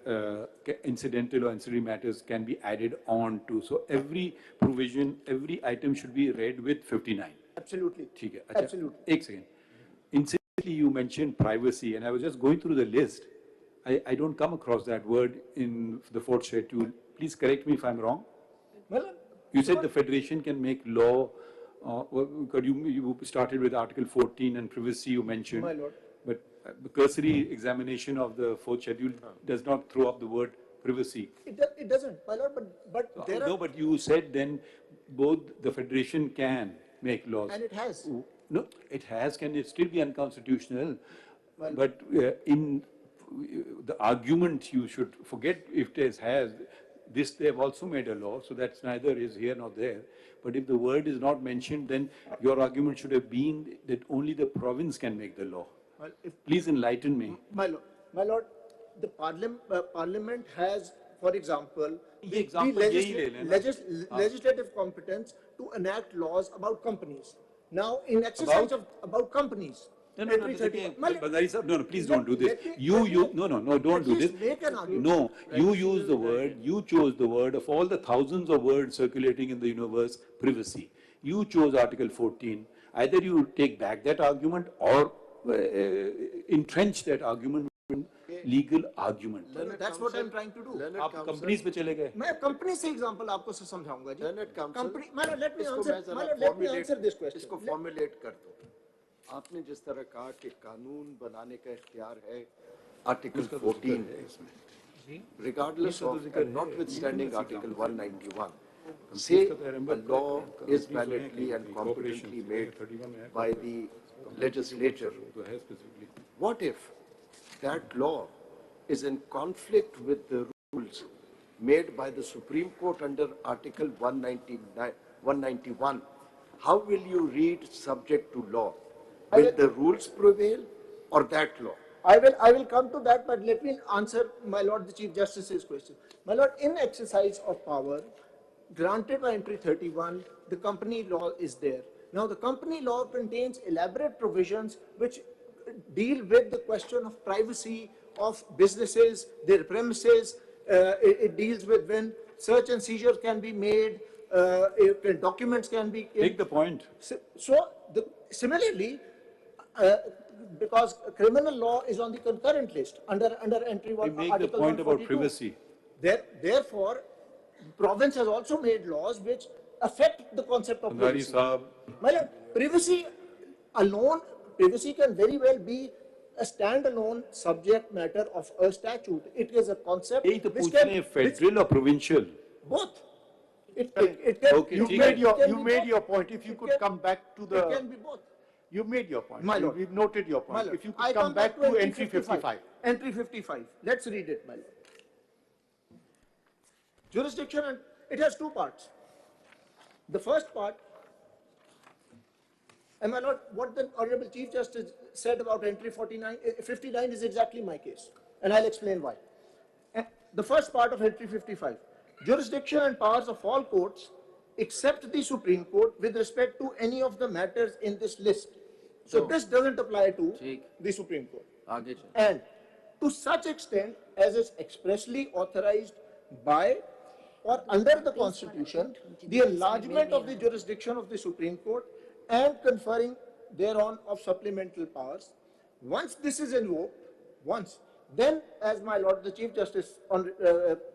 incidental or ancillary matters can be added on to. So every provision, every item should be read with 59. Absolutely. ठीक है. Absolutely. एक second. Incidentally, you mentioned privacy, and I was just going through the list. I don't come across that word in the fourth schedule. Please correct me if I'm wrong. Well, you said the Federation can make law. You started with Article 14 and privacy you mentioned. My lord. But the cursory examination of the fourth schedule does not throw up the word privacy. It doesn't, my lord, but there are... No, but you said then both the Federation can make laws. And it has. No, it has. Can it still be unconstitutional? Well, but in the argument you should forget if it has, this they have also made a law, so that's neither is here nor there. But if the word is not mentioned, then your argument should have been that only the province can make the law. Please enlighten me. My lord, the parliament has, for example, the legislative competence to enact laws about companies. Now, in exercise about companies. No, please don't do this. Don't do this. No, you use the word, you chose the word of all the thousands of words circulating in the universe, privacy. You chose Article 14. Either you take back that argument or entrench that argument in legal argument. That's what I'm trying to do. आप companies पे चले गए. मैं company से example आपको समझाऊंगा जी. Let me answer this question. इसको formulate कर दो. आपने जिस तरह कहा कि कानून बनाने का इख्तियार है Article 14 regardless of and notwithstanding Article 191. Say a law is validly and competently made by the legislature. What if that law is in conflict with the rules made by the Supreme Court under Article 191? How will you read subject to law? Will the rules prevail or that law? I will come to that, but let me answer my Lord the Chief Justice's question. My Lord, in exercise of power granted by entry 31, the company law is there. Now, the company law contains elaborate provisions which deal with the question of privacy of businesses, their premises. It deals with when search and seizure can be made, when documents can be... Take the point. Similarly, because criminal law is on the concurrent list under entry 1. Make the point about privacy. Therefore, province has also made laws which affect the concept of privacy. Privacy alone, privacy can very well be a standalone subject matter of a statute. It is a concept which can... Federal or provincial? Both. You made your point. If you could come back to the... It can be both. You made your point. My Lord. We've noted your point. Lord. If you could come back to entry 55. Entry 55. Let's read it, my Lord. Jurisdiction, and it has two parts. The first part, and my Lord, what the Honorable Chief Justice said about entry 59 is exactly my case, and I'll explain why. The first part of entry 55, jurisdiction and powers of all courts except the Supreme Court with respect to any of the matters in this list. So this doesn't apply to the Supreme Court. And to such extent as is expressly authorized by or under the Constitution, the enlargement of the jurisdiction of the Supreme Court and conferring thereon of supplemental powers. Once this is invoked, then, as my Lord the Chief Justice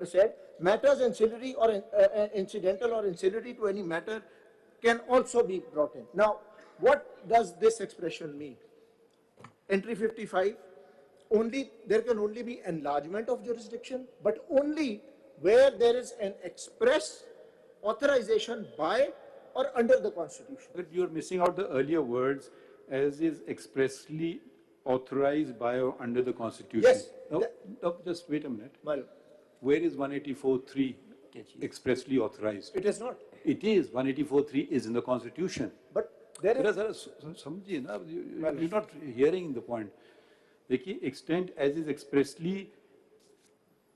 said, matters ancillary or incidental or ancillary to any matter can also be brought in. Now, what does this expression mean? Entry 55, there can only be enlargement of jurisdiction, but only where there is an express authorization by or under the Constitution. But you're missing out the earlier words, as is expressly authorized by or under the Constitution. Yes. No, just wait a minute. Where is 184.3 expressly authorized? It is not. It is. 184.3 is in the Constitution. But there is... You're not hearing the point. The extent as is expressly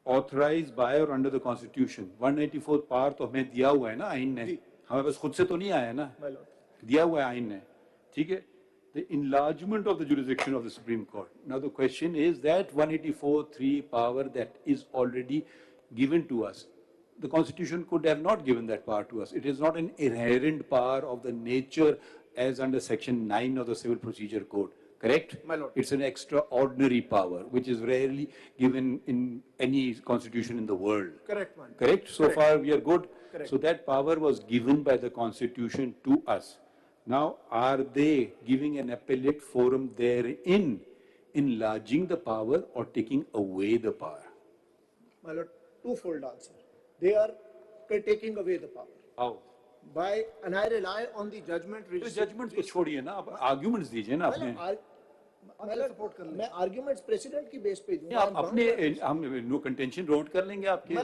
authorized by or under the Constitution. 184 part of मैं दिया हुआ है ना आइन ने. हमें बस खुद से तो नहीं आया ना. दिया हुआ है आइन ने. ठीक है? The enlargement of the jurisdiction of the Supreme Court. Now the question is that 184.3 power that is already given to us. The Constitution could have not given that power to us. It is not an inherent power of the nature as under Section 9 of the Civil Procedure Code. Correct? My Lord. It's an extraordinary power which is rarely given in any constitution in the world. Correct, man. Correct? So far we are good. Correct. So that power was given by the Constitution to us. Now, are they giving an appellate forum therein, enlarging the power or taking away the power? My Lord, twofold answer. They are taking away the power. How? By, and I rely on the judgment. The judgments को छोड़िए ना, आप arguments दीजिए ना अपने. मैं arguments precedent की base पे दूँगा. आप अपने हम no contention road कर लेंगे आपके.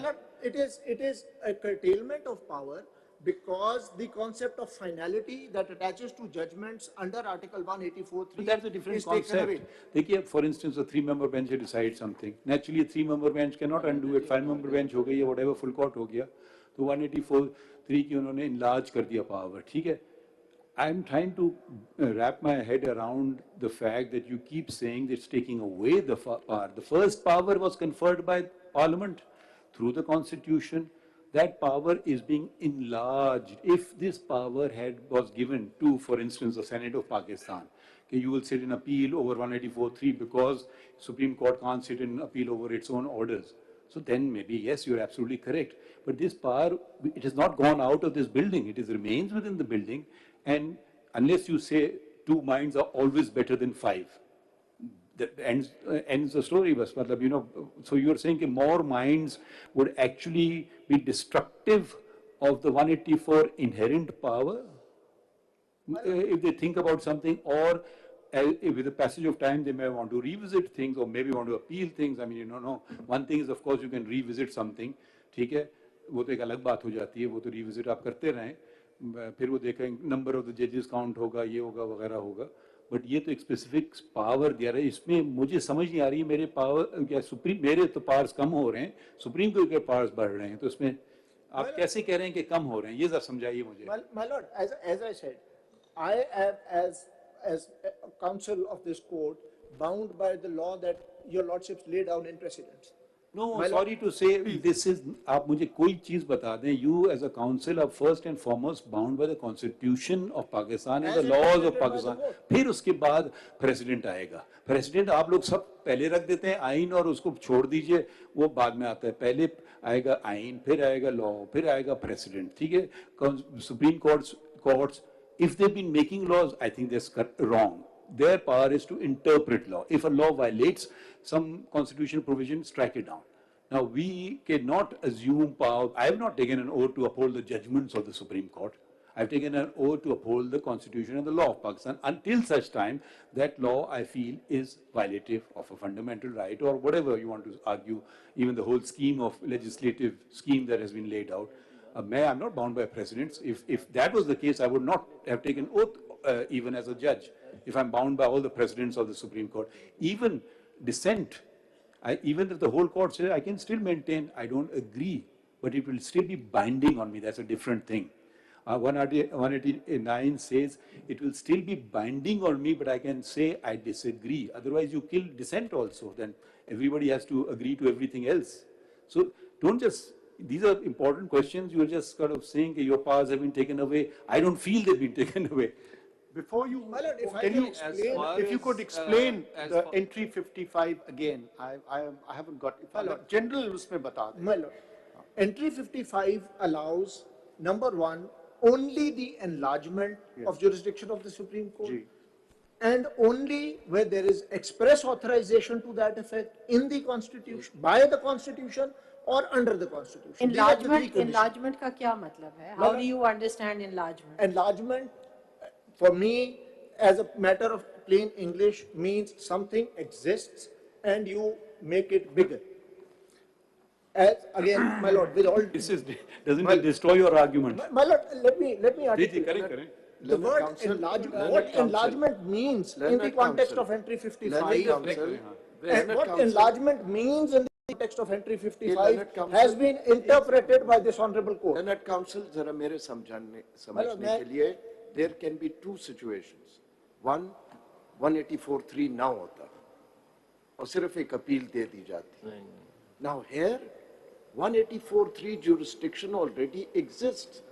It is a curtailment of power because the concept of finality that attaches to judgments under Article 184(3) But that's a different is taken away. concept. देखिए, for instance, a 3-member bench decides something. Naturally, a 3-member bench cannot undo it. 5-member bench हो गई या whatever, full court हो गया. तो 184(3) की उन्होंने enlarge कर दिया power. ठीक है? I'm trying to wrap my head around the fact that you keep saying that it's taking away the power. The first power was conferred by Parliament through the Constitution. That power is being enlarged. If this power was given to, for instance, the Senate of Pakistan, okay, you will sit in appeal over 184(3) because Supreme Court can't sit in appeal over its own orders. So then maybe, yes, you're absolutely correct. But this power, it has not gone out of this building. It remains within the building. And unless you say 2 minds are always better than 5, that ends the story. You know, so you're saying that more minds would actually be destructive of the 184 inherent power if they think about something, or with the passage of time they may want to revisit things or maybe want to appeal things. I mean, you know, no. One thing is, of course, you can revisit something. ठीक है, वो तो एक अलग बात हो जाती है, वो तो revisit आप करते रहें, फिर वो देखें number of the judges count होगा, ये होगा, वगैरह होगा. बट ये तो एक स्पेसिफिक पावर दिया रहा है. इसमें मुझे समझ नहीं आ रही है, मेरे पावर क्या सुप्रीम, मेरे तो पावर्स कम हो रहे हैं, सुप्रीम कोर्ट के पावर्स बढ़ रहे हैं, तो इसमें आप कैसे कह रहे हैं कि कम हो रहे हैं? ये जरा समझाइए मुझे. My lord, as I said, I am as a counsel of this court bound by the law that your lordships lay down in precedents. No, sorry to say, this is, आप मुझे कोई चीज बता दें. You as a council are first and foremost bound by the Constitution of Pakistan and the laws of Pakistan. फिर उसके बाद president आएगा. President आप लोग सब पहले रख देते हैं आइन और उसको छोड़ दीजिए, वो बाद में आता है. पहले आएगा आइन, फिर आएगा law, फिर आएगा president. ठीक है? Supreme courts, if they've been making laws, I think that's wrong. Their power is to interpret law. If a law violates some constitutional provision, strike it down. Now, we cannot assume power. I have not taken an oath to uphold the judgments of the Supreme Court. I have taken an oath to uphold the Constitution and the law of Pakistan until such time that law, I feel, is violative of a fundamental right or whatever you want to argue, even the whole scheme of legislative scheme that has been laid out. I'm not bound by precedents. If that was the case, I would not have taken oath even as a judge. If I'm bound by all the precedents of the Supreme Court, even dissent, even if the whole court says, I can still maintain I don't agree, but it will still be binding on me. That's a different thing. 189 says it will still be binding on me, but I can say I disagree. Otherwise, you kill dissent also. Then everybody has to agree to everything else. So don't just, these are important questions. You're just sort of saying that your powers have been taken away. I don't feel they've been taken away. Before you, My lord, if you could explain the entry 55 again, I haven't got it. General उसमें बता दें. My lord, entry 55 allows, number one, only the enlargement of jurisdiction of the Supreme Court, and only where there is express authorization to that effect in the Constitution, by the Constitution or under the Constitution. Enlargement का क्या मतलब है? How do you understand enlargement? Enlargement, for me, as a matter of plain English, means something exists and you make it bigger. As again, my lord, with all doesn't it destroy your argument? My lord, let me articulate. The word enlargement, what enlargement means in the context of entry 55, and what enlargement means in the context of entry 55 has been interpreted by this honorable court. Learned counsel, जरा मेरे समझने के लिए, there can be two situations. One, 184(3) ना होता और सिर्फ एक अपील दे दी जाती. Now here, 184(3) jurisdiction already exists.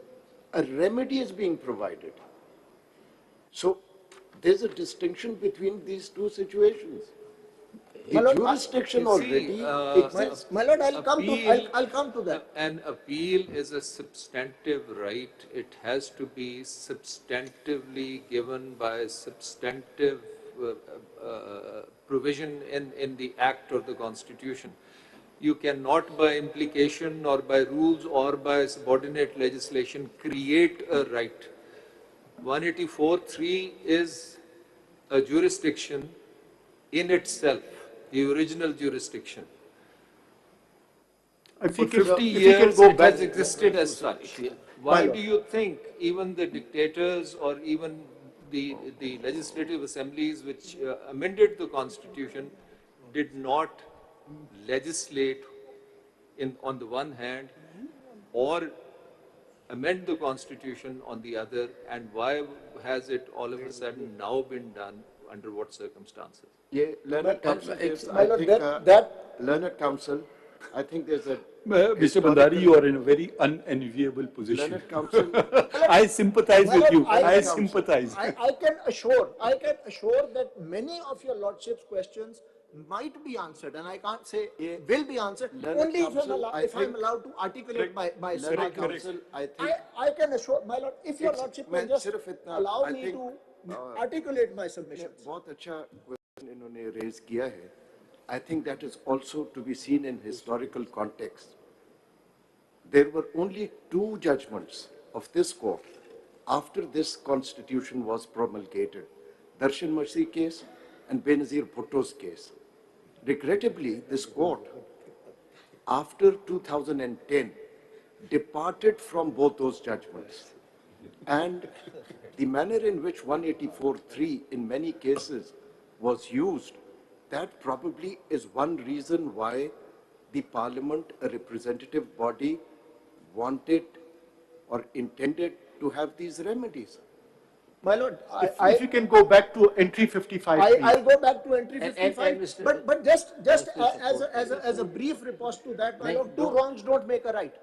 A remedy is being provided. So there's a distinction between these two situations. The jurisdiction already exists. My lord, I'll come to that. An appeal is a substantive right. It has to be substantively given by substantive provision in the Act or the Constitution. You cannot by implication or by rules or by subordinate legislation create a right. 184(3) is a jurisdiction in itself, the original jurisdiction. For 50 years it has existed as such. Why do you think even the dictators or even the legislative assemblies which amended the constitution did not legislate on the one hand or amend the constitution on the other, and why has it all of a sudden now been done, under what circumstances? Yeah, learned counsel, learned counsel, I think there's a... Mr. Bandari, you are in a very unenviable position. Learned counsel. I sympathize with you. I sympathize. I can assure that many of your lordship's questions might be answered, and I can't say will be answered, only if I'm allowed to articulate my counsel. I can assure, my lord, if your lordship will just allow me to articulate my submissions. बहुत अच्छा question इन्होंने raise किया है. I think that is also to be seen in historical context. There were only 2 judgments of this court after this constitution was promulgated: Darshan Masih case and Benazir Bhutto's case. Regrettably, this court, after 2010, departed from both those judgments. And the manner in which 184(3) in many cases was used, that probably is one reason why the parliament, a representative body, wanted or intended to have these remedies. My lord, if you can go back to entry 55. I'll go back to entry 55, but just as a brief riposte to that, my lord, 2 wrongs don't make a right.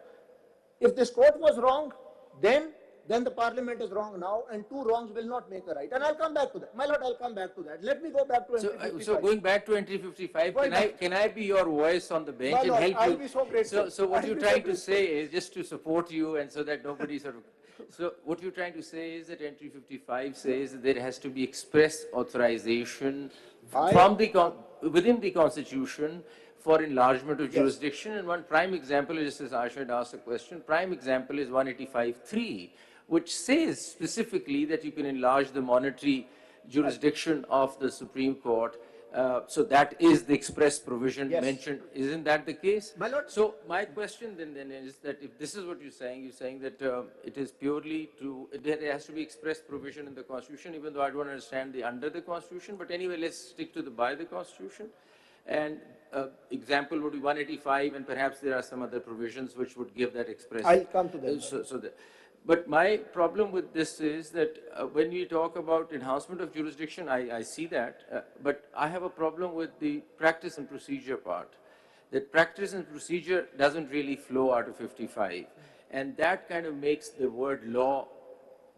If this court was wrong, then the parliament is wrong now, and 2 wrongs will not make a right. And I'll come back to that. My lord, I'll come back to that. Let me go back to entry 55. So going back to entry 55, can I be your voice on the bench and help you? I'll be so grateful. So what you're trying to say is, just to support you and so that nobody sort of... So what you're trying to say is that entry 55 says that there has to be express authorization from within the constitution for enlargement of jurisdiction. And one prime example, just as Asha had asked a question, prime example is 185(3), which says specifically that you can enlarge the monetary jurisdiction of the Supreme Court. So that is the express provision mentioned. Isn't that the case? My lord. So my question then is that if this is what you're saying that it is purely true, there has to be express provision in the Constitution, even though I don't understand the under the Constitution. But anyway, let's stick to the by the Constitution. And example would be 185, and perhaps there are some other provisions which would give that express. I'll come to that. But my problem with this is that when we talk about enhancement of jurisdiction, I see that, but I have a problem with the practice and procedure part. That practice and procedure doesn't really flow out of 55. And that kind of makes the word law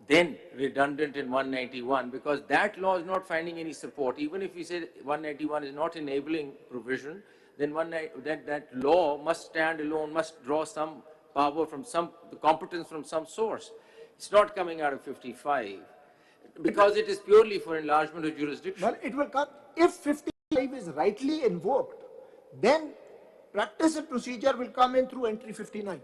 then redundant in 191, because that law is not finding any support. Even if we say 191 is not enabling provision, then that law must stand alone, must draw some power from the competence from some source. It's not coming out of 55 because it is purely for enlargement of jurisdiction. Well, it will come, if 55 is rightly invoked, then practice and procedure will come in through entry 59.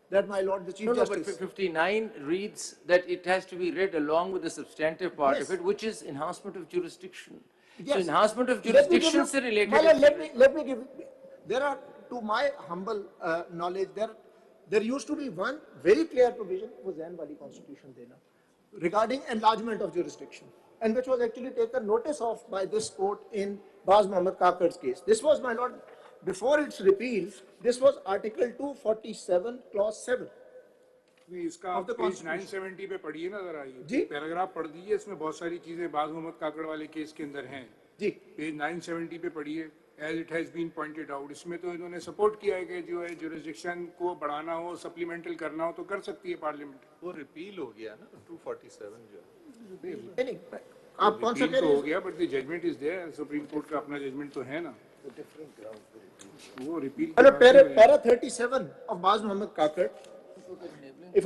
That, my lord, the Chief Justice. But 59 reads that it has to be read along with the substantive part of it, which is enhancement of jurisdiction. So enhancement of jurisdiction is related. Let me give, there are, to my humble knowledge, there used to be one very clear provision, was Zain Wali Constitution Dena, regarding enlargement of jurisdiction, and which was actually taken notice of by this court in Baz Muhammad Kakar's case. This was, my lord, before its repeal, this was Article 247, Clause 7. इसका page 970 पे पढ़िए ना जरा, ये paragraph पढ़ दीजिए, इसमें बहुत सारी चीजें बाज मोहम्मद काकड़ वाले केस के अंदर हैं जी. पेज 970 पे पढ़िए. As it has been pointed out, इसमें तो इन्होंने सपोर्ट किया है कि जो है जुरिस्डिक्शन को बढ़ाना हो, सप्लीमेंटल करना हो तो कर सकती है पार्लियामेंट. वो रिपील हो गया ना 247 जो. नहीं, आप कौन सा कह रहे हैं? हो गया, but the judgment is there. Supreme court का अपना जजमेंट तो है ना. वो repeal. Para 37 of Baz Muhammad Kakar. If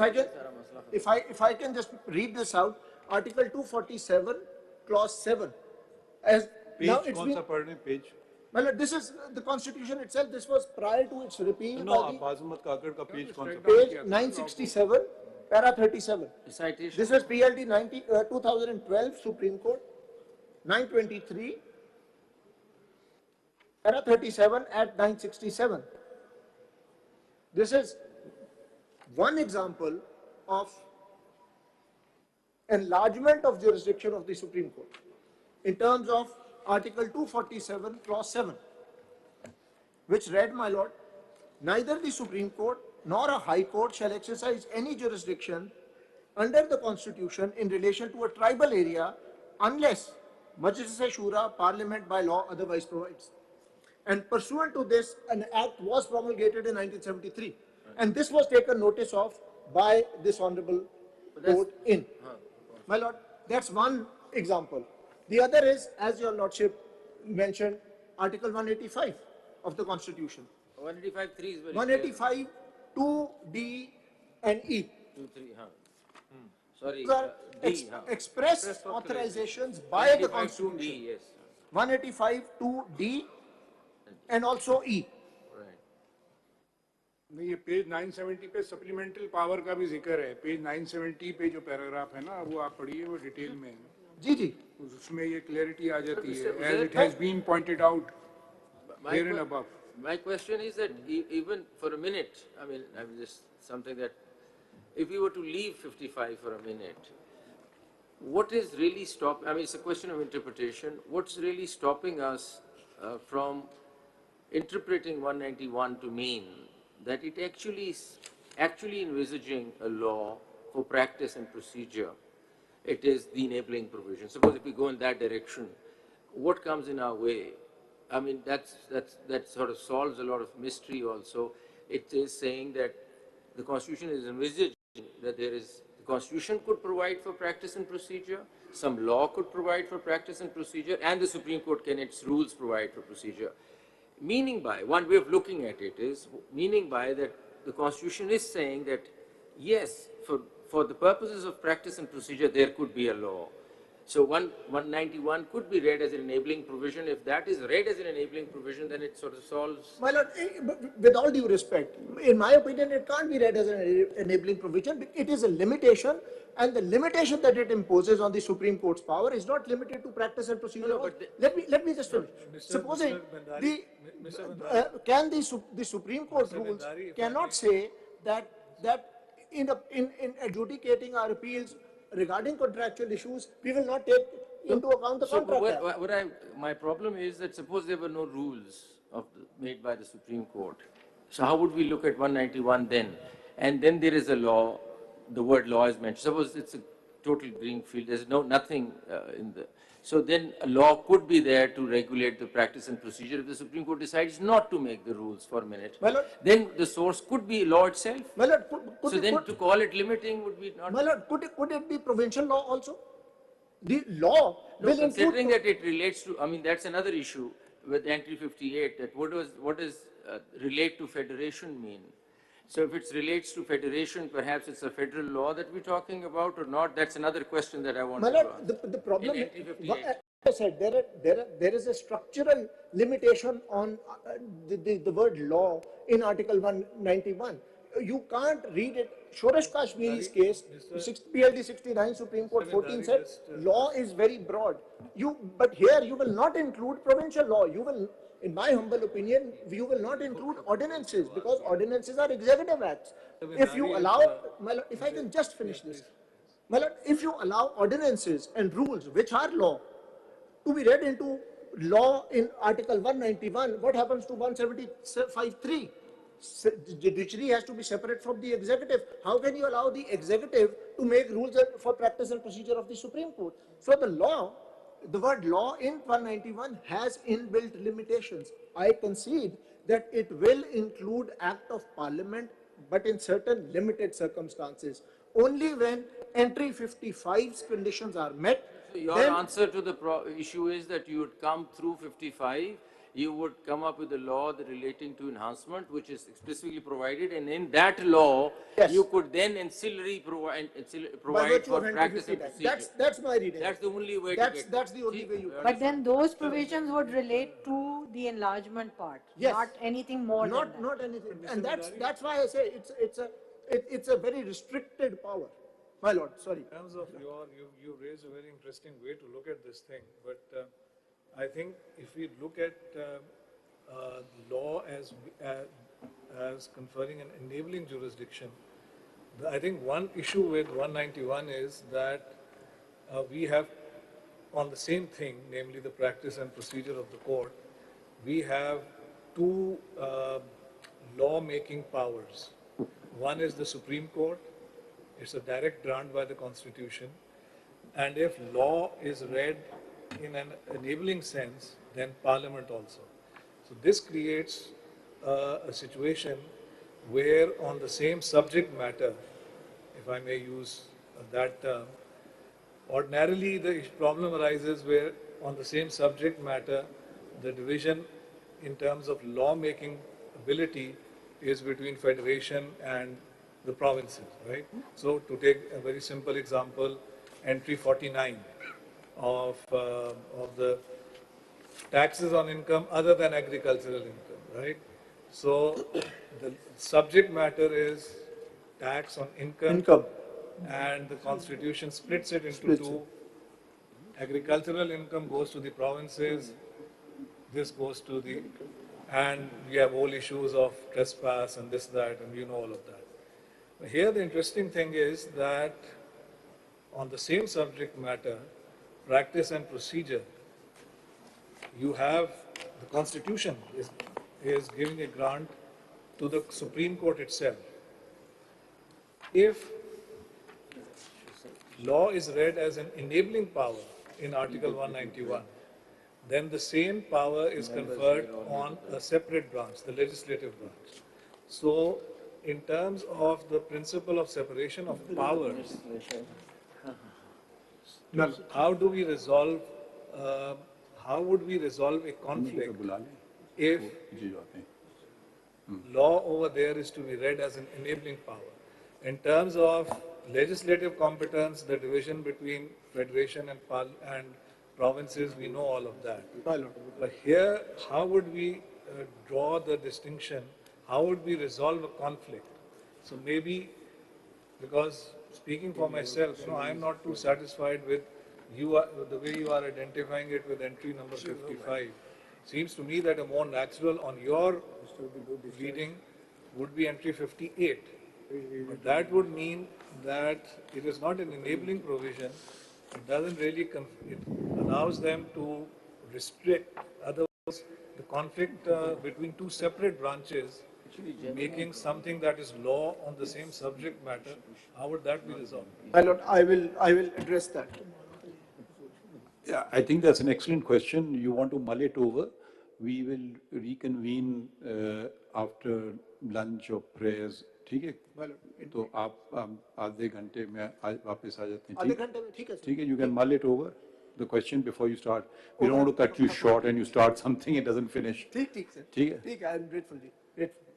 I can just read this out, Article 247, Clause 7. As now it's been. Page. Well, this is the Constitution itself. This was prior to its repeal. No, Baz Muhammad Kakar ka page kaun sa? Page 967, Para 37. Citation. This is PLD 2012 Supreme Court, 923, Para 37 at 967. This is one example of enlargement of jurisdiction of the Supreme Court in terms of Article 247, Clause 7, which read, my lord, neither the Supreme Court nor a High Court shall exercise any jurisdiction under the Constitution in relation to a tribal area unless Majlis-e-Shura, Parliament by law otherwise provides. And pursuant to this, an act was promulgated in 1973. And this was taken notice of by this honorable court in. My lord, that's one example. The other is, as your lordship mentioned, Article 185 of the Constitution. 185.3 is very 185, 2D and E. 2, 3, Sorry, These are D, express authorizations by the Constitution. D, yes. 185, 2D and also E. नहीं, ये page 970 पे supplemental power का भी जिक्र है. Page 970 पे जो paragraph है ना, वो आप पढ़िए, वो डिटेल में है. जी जी. उसमें ये क्लैरिटी आ जाती है. As it has been pointed out here and above. My question is that even for a minute, I mean, I'm just something that if we were to leave 55 for a minute, what is really stopping? I mean, it's a question of interpretation. What's really stopping us from interpreting 191 to mean that it actually is envisaging a law for practice and procedure? It is the enabling provision. Suppose if we go in that direction, what comes in our way? I mean, that sort of solves a lot of mystery also. It is saying that the Constitution is envisaging that the Constitution could provide for practice and procedure, some law could provide for practice and procedure, and the Supreme Court can its rules provide for procedure. Meaning by, one way of looking at it is, meaning by that the Constitution is saying that, yes, for the purposes of practice and procedure, there could be a law. So 191 could be read as an enabling provision. If that is read as an enabling provision, then it sort of solves. My lord, with all due respect, in my opinion, it can't be read as an enabling provision. It is a limitation, and the limitation that it imposes on the Supreme Court's power is not limited to practice and procedure. No, but let me just finish. Supposing can the Supreme Court rules cannot say that in adjudicating our appeals regarding contractual issues, we will not take into account the contract. My problem is that suppose there were no rules made by the Supreme Court. So how would we look at 191 then? And then there is a law, the word law is mentioned. Suppose it's a total green field, there's nothing in the... So then a law could be there to regulate the practice and procedure. If the Supreme Court decides not to make the rules for a minute, then the source could be law itself. So then to call it limiting would be not... My lord, could it be provincial law also? The law will considering that it relates to, I mean, that's another issue with entry 58, that what does relate to federation mean? So if it relates to federation, perhaps it's a federal law that we're talking about or not. That's another question that I want to ask. The problem is, as I said, there is a structural limitation on the word law in Article 191. You can't read it. Shoresh Kashmiri's case, PLD 69, Supreme Court 14 said, law is very broad. But here you will not include provincial law. You will, in my humble opinion, you will not include ordinances because ordinances are executive acts. If you allow, if I can just finish this, if you allow ordinances and rules which are law to be read into law in Article 191, what happens to 175.3? Judiciary has to be separate from the executive. How can you allow the executive to make rules for practice and procedure of the Supreme Court? So the law, the word law in 191 has inbuilt limitations. I concede that it will include Act of Parliament, but in certain limited circumstances. Only when entry 55's conditions are met. So your answer to the issue is that you would come through 55, you would come up with a law relating to enhancement, which is explicitly provided, and in that law, you could then ancillary provide for practice and procedure. That's my reading. That's the only way to get. That's the only way you can. But then those provisions would relate to the enlargement part, not anything more than that. Not anything. And that's why I say it's a very restricted power. My lord, sorry. In terms of you raise a very interesting way to look at this thing, but I think if we look at law as conferring an enabling jurisdiction, I think one issue with 191 is that we have on the same thing, namely the practice and procedure of the court, we have two law-making powers. One is the Supreme Court. It's a direct grant by the Constitution. And if law is read in an enabling sense, then Parliament also. So this creates a situation where on the same subject matter, if I may use that term, ordinarily the problem arises where on the same subject matter, the division in terms of law-making ability is between federation and the provinces, right? So to take a very simple example, entry 49 of the taxes on income other than agricultural income, right? So the subject matter is tax on income. And the Constitution splits it into two. Agricultural income goes to the provinces, this goes to the, and we have whole issues of trespass and this, that, and you know all of that. Here the interesting thing is that on the same subject matter, practice and procedure, you have the Constitution is giving a grant to the Supreme Court itself. If law is read as an enabling power in Article 191, then the same power is conferred on a separate branch, the legislative branch. So, in terms of the principle of separation of powers, how do we resolve, how would we resolve a conflict if law over there is to be read as an enabling power? In terms of legislative competence, the division between federation and provinces, we know all of that. But here, how would we draw the distinction? How would we resolve a conflict? So maybe, because speaking for myself, I am not too satisfied with the way you are identifying it with entry number 55. Seems to me that a more natural on your reading would be entry 58. But that would mean that it is not an enabling provision. It doesn't really, it allows them to restrict. Otherwise, the conflict between two separate branches, making something that is law on the same subject matter, how would that be resolved? My Lord, I will address that. Yeah, I think that's an excellent question. You want to mull it over. We will reconvene after lunch or prayers. ठीक है तो आप आधे घंटे में वापस आ जाते हैं आधे घंटे में ठीक है you can mull it over the question before you start. We don't want to cut you short and you start something it doesn't finish. ठीक सर ठीक है I am grateful जी grateful.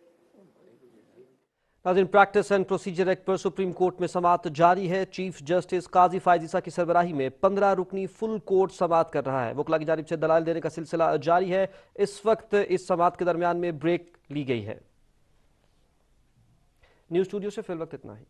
नाज़रीन, प्रैक्टिस एंड प्रोसीजर एक्ट पर supreme court में समात जारी है। चीफ जस्टिस काजी फायजीसा की सरबराही में 15 रुकनी फुल कोर्ट समात कर रहा है। वकला की जानिब से दलाल देने का सिलसिला जारी है। इस वक्त इस समात के दरमियान में ब्रेक ली गई है। न्यूज़ स्टूडियो से फिल वक्त इतना ही।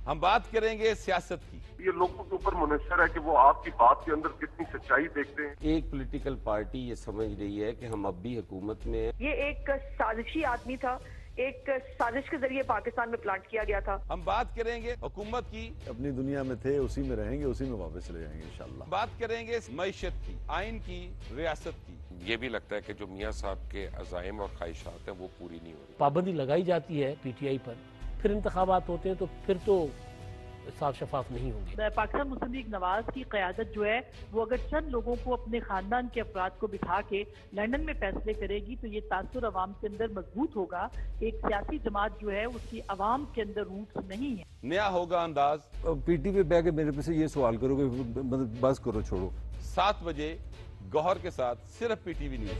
हम बात करेंगे सियासत की। ये लोगों के ऊपर मुनहसर है कि वो आपकी बात के अंदर कितनी सच्चाई देखते हैं। एक पॉलिटिकल पार्टी ये समझ रही है कि हम अब भी हुकूमत में हैं। ये एक साजिशी आदमी था, एक साजिश के जरिए पाकिस्तान में प्लांट किया गया था। हम बात करेंगे हुकूमत की। अपनी दुनिया में थे, उसी में रहेंगे, उसी में वापस चले जाएंगे इंशाल्लाह। बात करेंगे मईशत की, आइन की, रियासत की। ये भी लगता है कि जो मियाँ साहब के अज़ाइम और ख्वाहिशात हैं वो पूरी नहीं हो रही। पाबंदी लगाई जाती है पीटीआई पर, फिर इंतखाबात होते हैं तो फिर तो साफ शफाफ नहीं होंगे। पाकिस्तान मुस्लिम लीग नवाज की क़यादत जो है वो अगर चंद लोगों को अपने खानदान के अफराद को बिठा के लंदन में फैसले करेगी तो ये तासुर अवाम के अंदर मजबूत होगा। एक सियासी जमात जो है उसकी अवाम के अंदर रूट्स नहीं है। नया होगा अंदाज। पीटी पे बैठ के मेरे पे से ये सवाल करोगे, मतलब बस करो, छोड़ो। 7 बजे गौहर के साथ सिर्फ PTV news.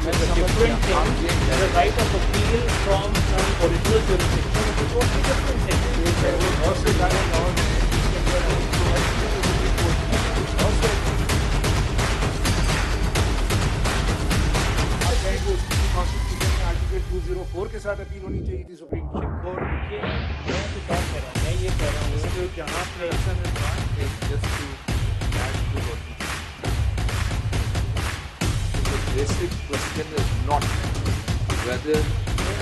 is a different thing. The right of appeal from an original jurisdiction is a totally different thing. बहुत से सारे laws हैं जिसके अंदर कॉन्स्टिट्यूशन में आर्टिकल 204 के साथ अपील होनी चाहिए थी सुप्रीम कोर्ट। मैं ये कह रहा हूँ कि जहाँ पे The basic question is not whether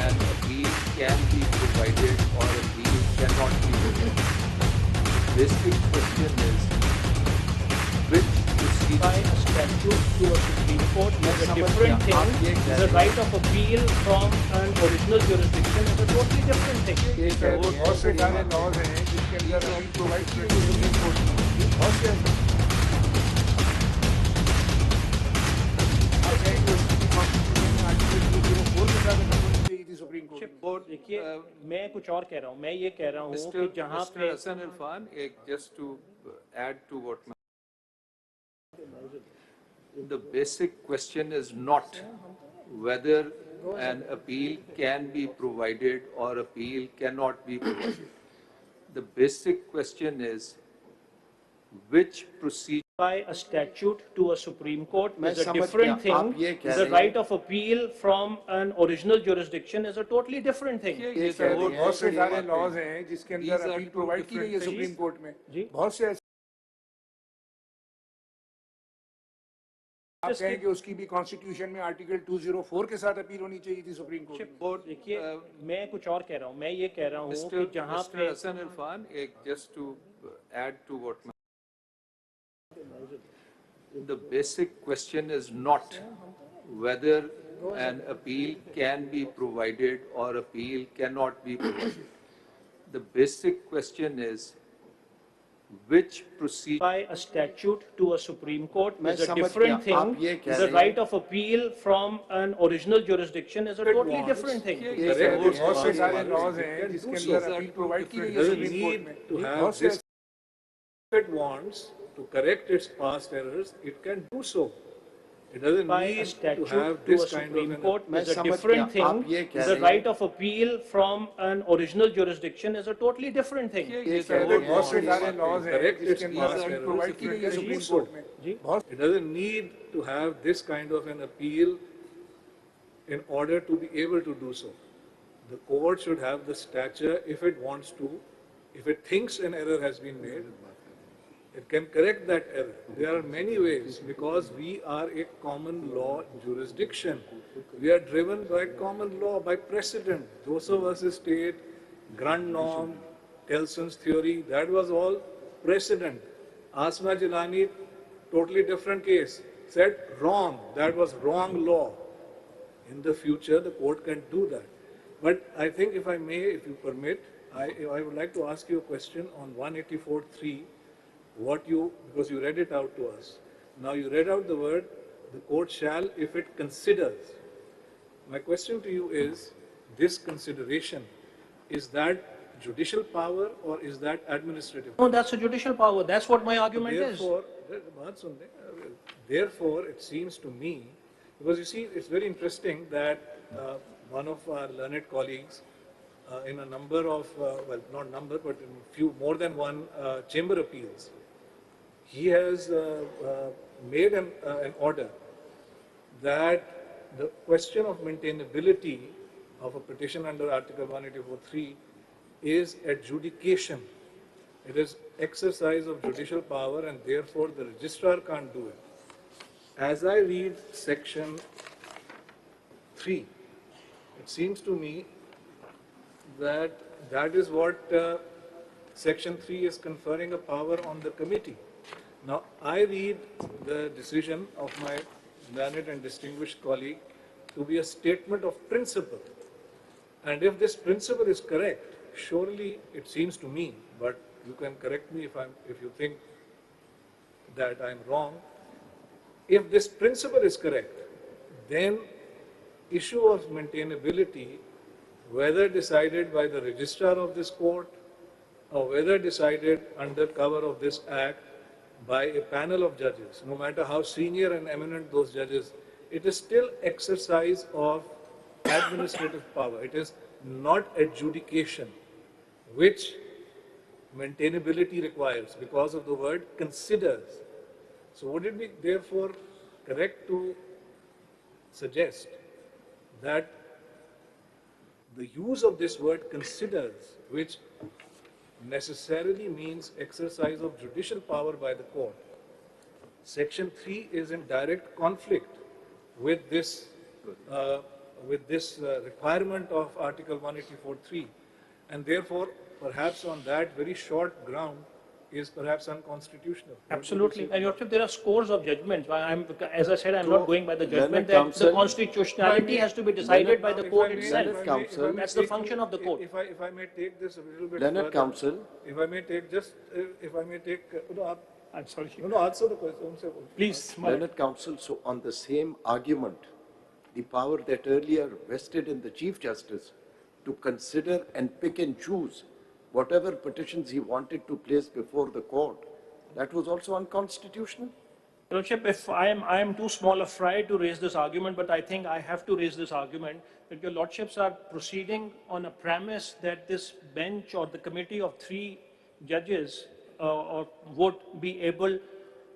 an appeal can be provided or appeal cannot be provided. The basic question is which proceeding by a statute to a Supreme Court is a different thing. The right of appeal from an original jurisdiction is a totally different thing. बहुत से सारे laws हैं जिसके अंदर appeal provide की गई supreme court में। बहुत से देखिए मैं कुछ और कह रहा हूँ, मैं ये कह रहा हूँ कि जहाँ पे Hassan Irfan, just to add to what the basic question is not whether an appeal can be provided or appeal cannot be provided. The basic question is which procedure by a statute to a Supreme Court is a different thing. The right of appeal from an original jurisdiction is a totally different thing. बहुत से सारे laws हैं जिसके अंदर appeal provide की गई है supreme court में। बहुत से आप कहें कि उसकी भी कॉन्स्टिट्यूशन में आर्टिकल 204 के साथ अपील होनी चाहिए थी सुप्रीम कोर्ट। देखिए मैं कुछ और कह रहा हूँ, मैं ये कह रहा हूँ कि जहाँ पे Hassan Irfan, just to add to what the basic question is not whether an appeal can be provided or appeal cannot be provided. The basic question is which procedure by a statute to a Supreme Court is a different thing. The right of appeal from an original jurisdiction is a totally different thing. बहुत से सारे laws हैं जिसके अंदर appeal provide की गई है supreme court में। बहुत से if it wants to correct its past errors, it can do so. It doesn't by need a statute to have to this a kind Supreme of Court is a different thing. The right of appeal from an original jurisdiction is a totally different thing. बहुत से सारे laws हैं जिसके अंदर appeal provide की गई है supreme court में। It doesn't need to have this kind of an appeal in order to be able to do so. The court should have the stature if it wants to, if it thinks an error has been made, it can correct that error. There are many ways because we are a common law jurisdiction. We are driven by common law, by precedent. Joseph versus State, Grand Norm, Kelson's theory, that was all precedent. Asma Jilani, totally different case, said wrong, that was wrong law. In the future, the court can do that. But I think if I may, if you permit, I would like to ask you a question on 184.3. Because you read it out to us. Now you read out the word, the court shall if it considers. My question to you is, this consideration, is that judicial power or is that administrative No, that's a judicial power. That's what my argument is. Therefore, it seems to me, because you see, it's very interesting that one of our learned colleagues in a number of, well, not number, but in more than one chamber appeals, he has made an order that the question of maintainability of a petition under Article 184.3 is adjudication. It is exercise of judicial power and therefore the registrar can't do it. As I read section 3, it seems to me that that is what section 3 is conferring a power on the committee. Now, I read the decision of my learned and distinguished colleague to be a statement of principle. And if this principle is correct, surely it seems to me, but you can correct me if you think that I'm wrong. If this principle is correct, then issue of maintainability, whether decided by the registrar of this court or whether decided under cover of this act by a panel of judges, no matter how senior and eminent those judges it is still exercise of administrative power. It is not adjudication, which maintainability requires because of the word considers. So would it be therefore correct to suggest that the use of this word considers, which necessarily means exercise of judicial power by the court, Section 3 is in direct conflict with this requirement of Article 184.3, and therefore, perhaps on that very short ground, is perhaps unconstitutional. Absolutely. And Your Worship, there are scores of judgments. As I said, I'm not going by the judgment that Counsel, the constitutionality has to be decided by the court itself. Counsel, That's the function of the court. If I may take this a little bit Learned further, Counsel. I'm sorry. No, answer the question. Please. Learned Counsel, so on the same argument, the power that earlier vested in the Chief Justice to consider and pick and choose whatever petitions he wanted to place before the court, that was also unconstitutional? Your Lordship, if I am too small a fry to raise this argument, but I think I have to raise this argument that Your Lordships are proceeding on a premise that this bench or the committee of 3 judges would be able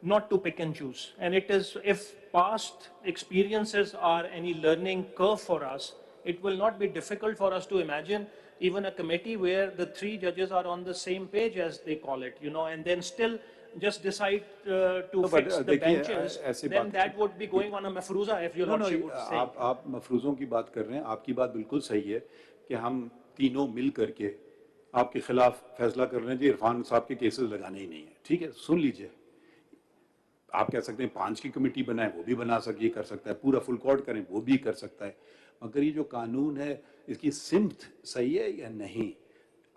not to pick and choose. And it is, if past experiences are any learning curve for us, it will not be difficult for us to imagine even a committee where the 3 judges are on the same page, as they call it, and then still just decide to fix the benches, then that would be going on a mafruza, if Your Lordship would say. आप मफरूज़ों की बात कर रहे हैं, आपकी बात बिल्कुल सही है कि हम तीनों मिल करके आपके खिलाफ फैसला कर रहे हैं जी इरफान साहब के केसेस लगाने ही नहीं है। ठीक है, सुन लीजिए, आप कह सकते हैं 5 की कमेटी बनाए, वो भी बना सकती कर सकता है, पूरा फुल कोर्ट करें, वो भी कर सकता है, मगर ये जो कानून है इसकी सिमत सही है या नहीं,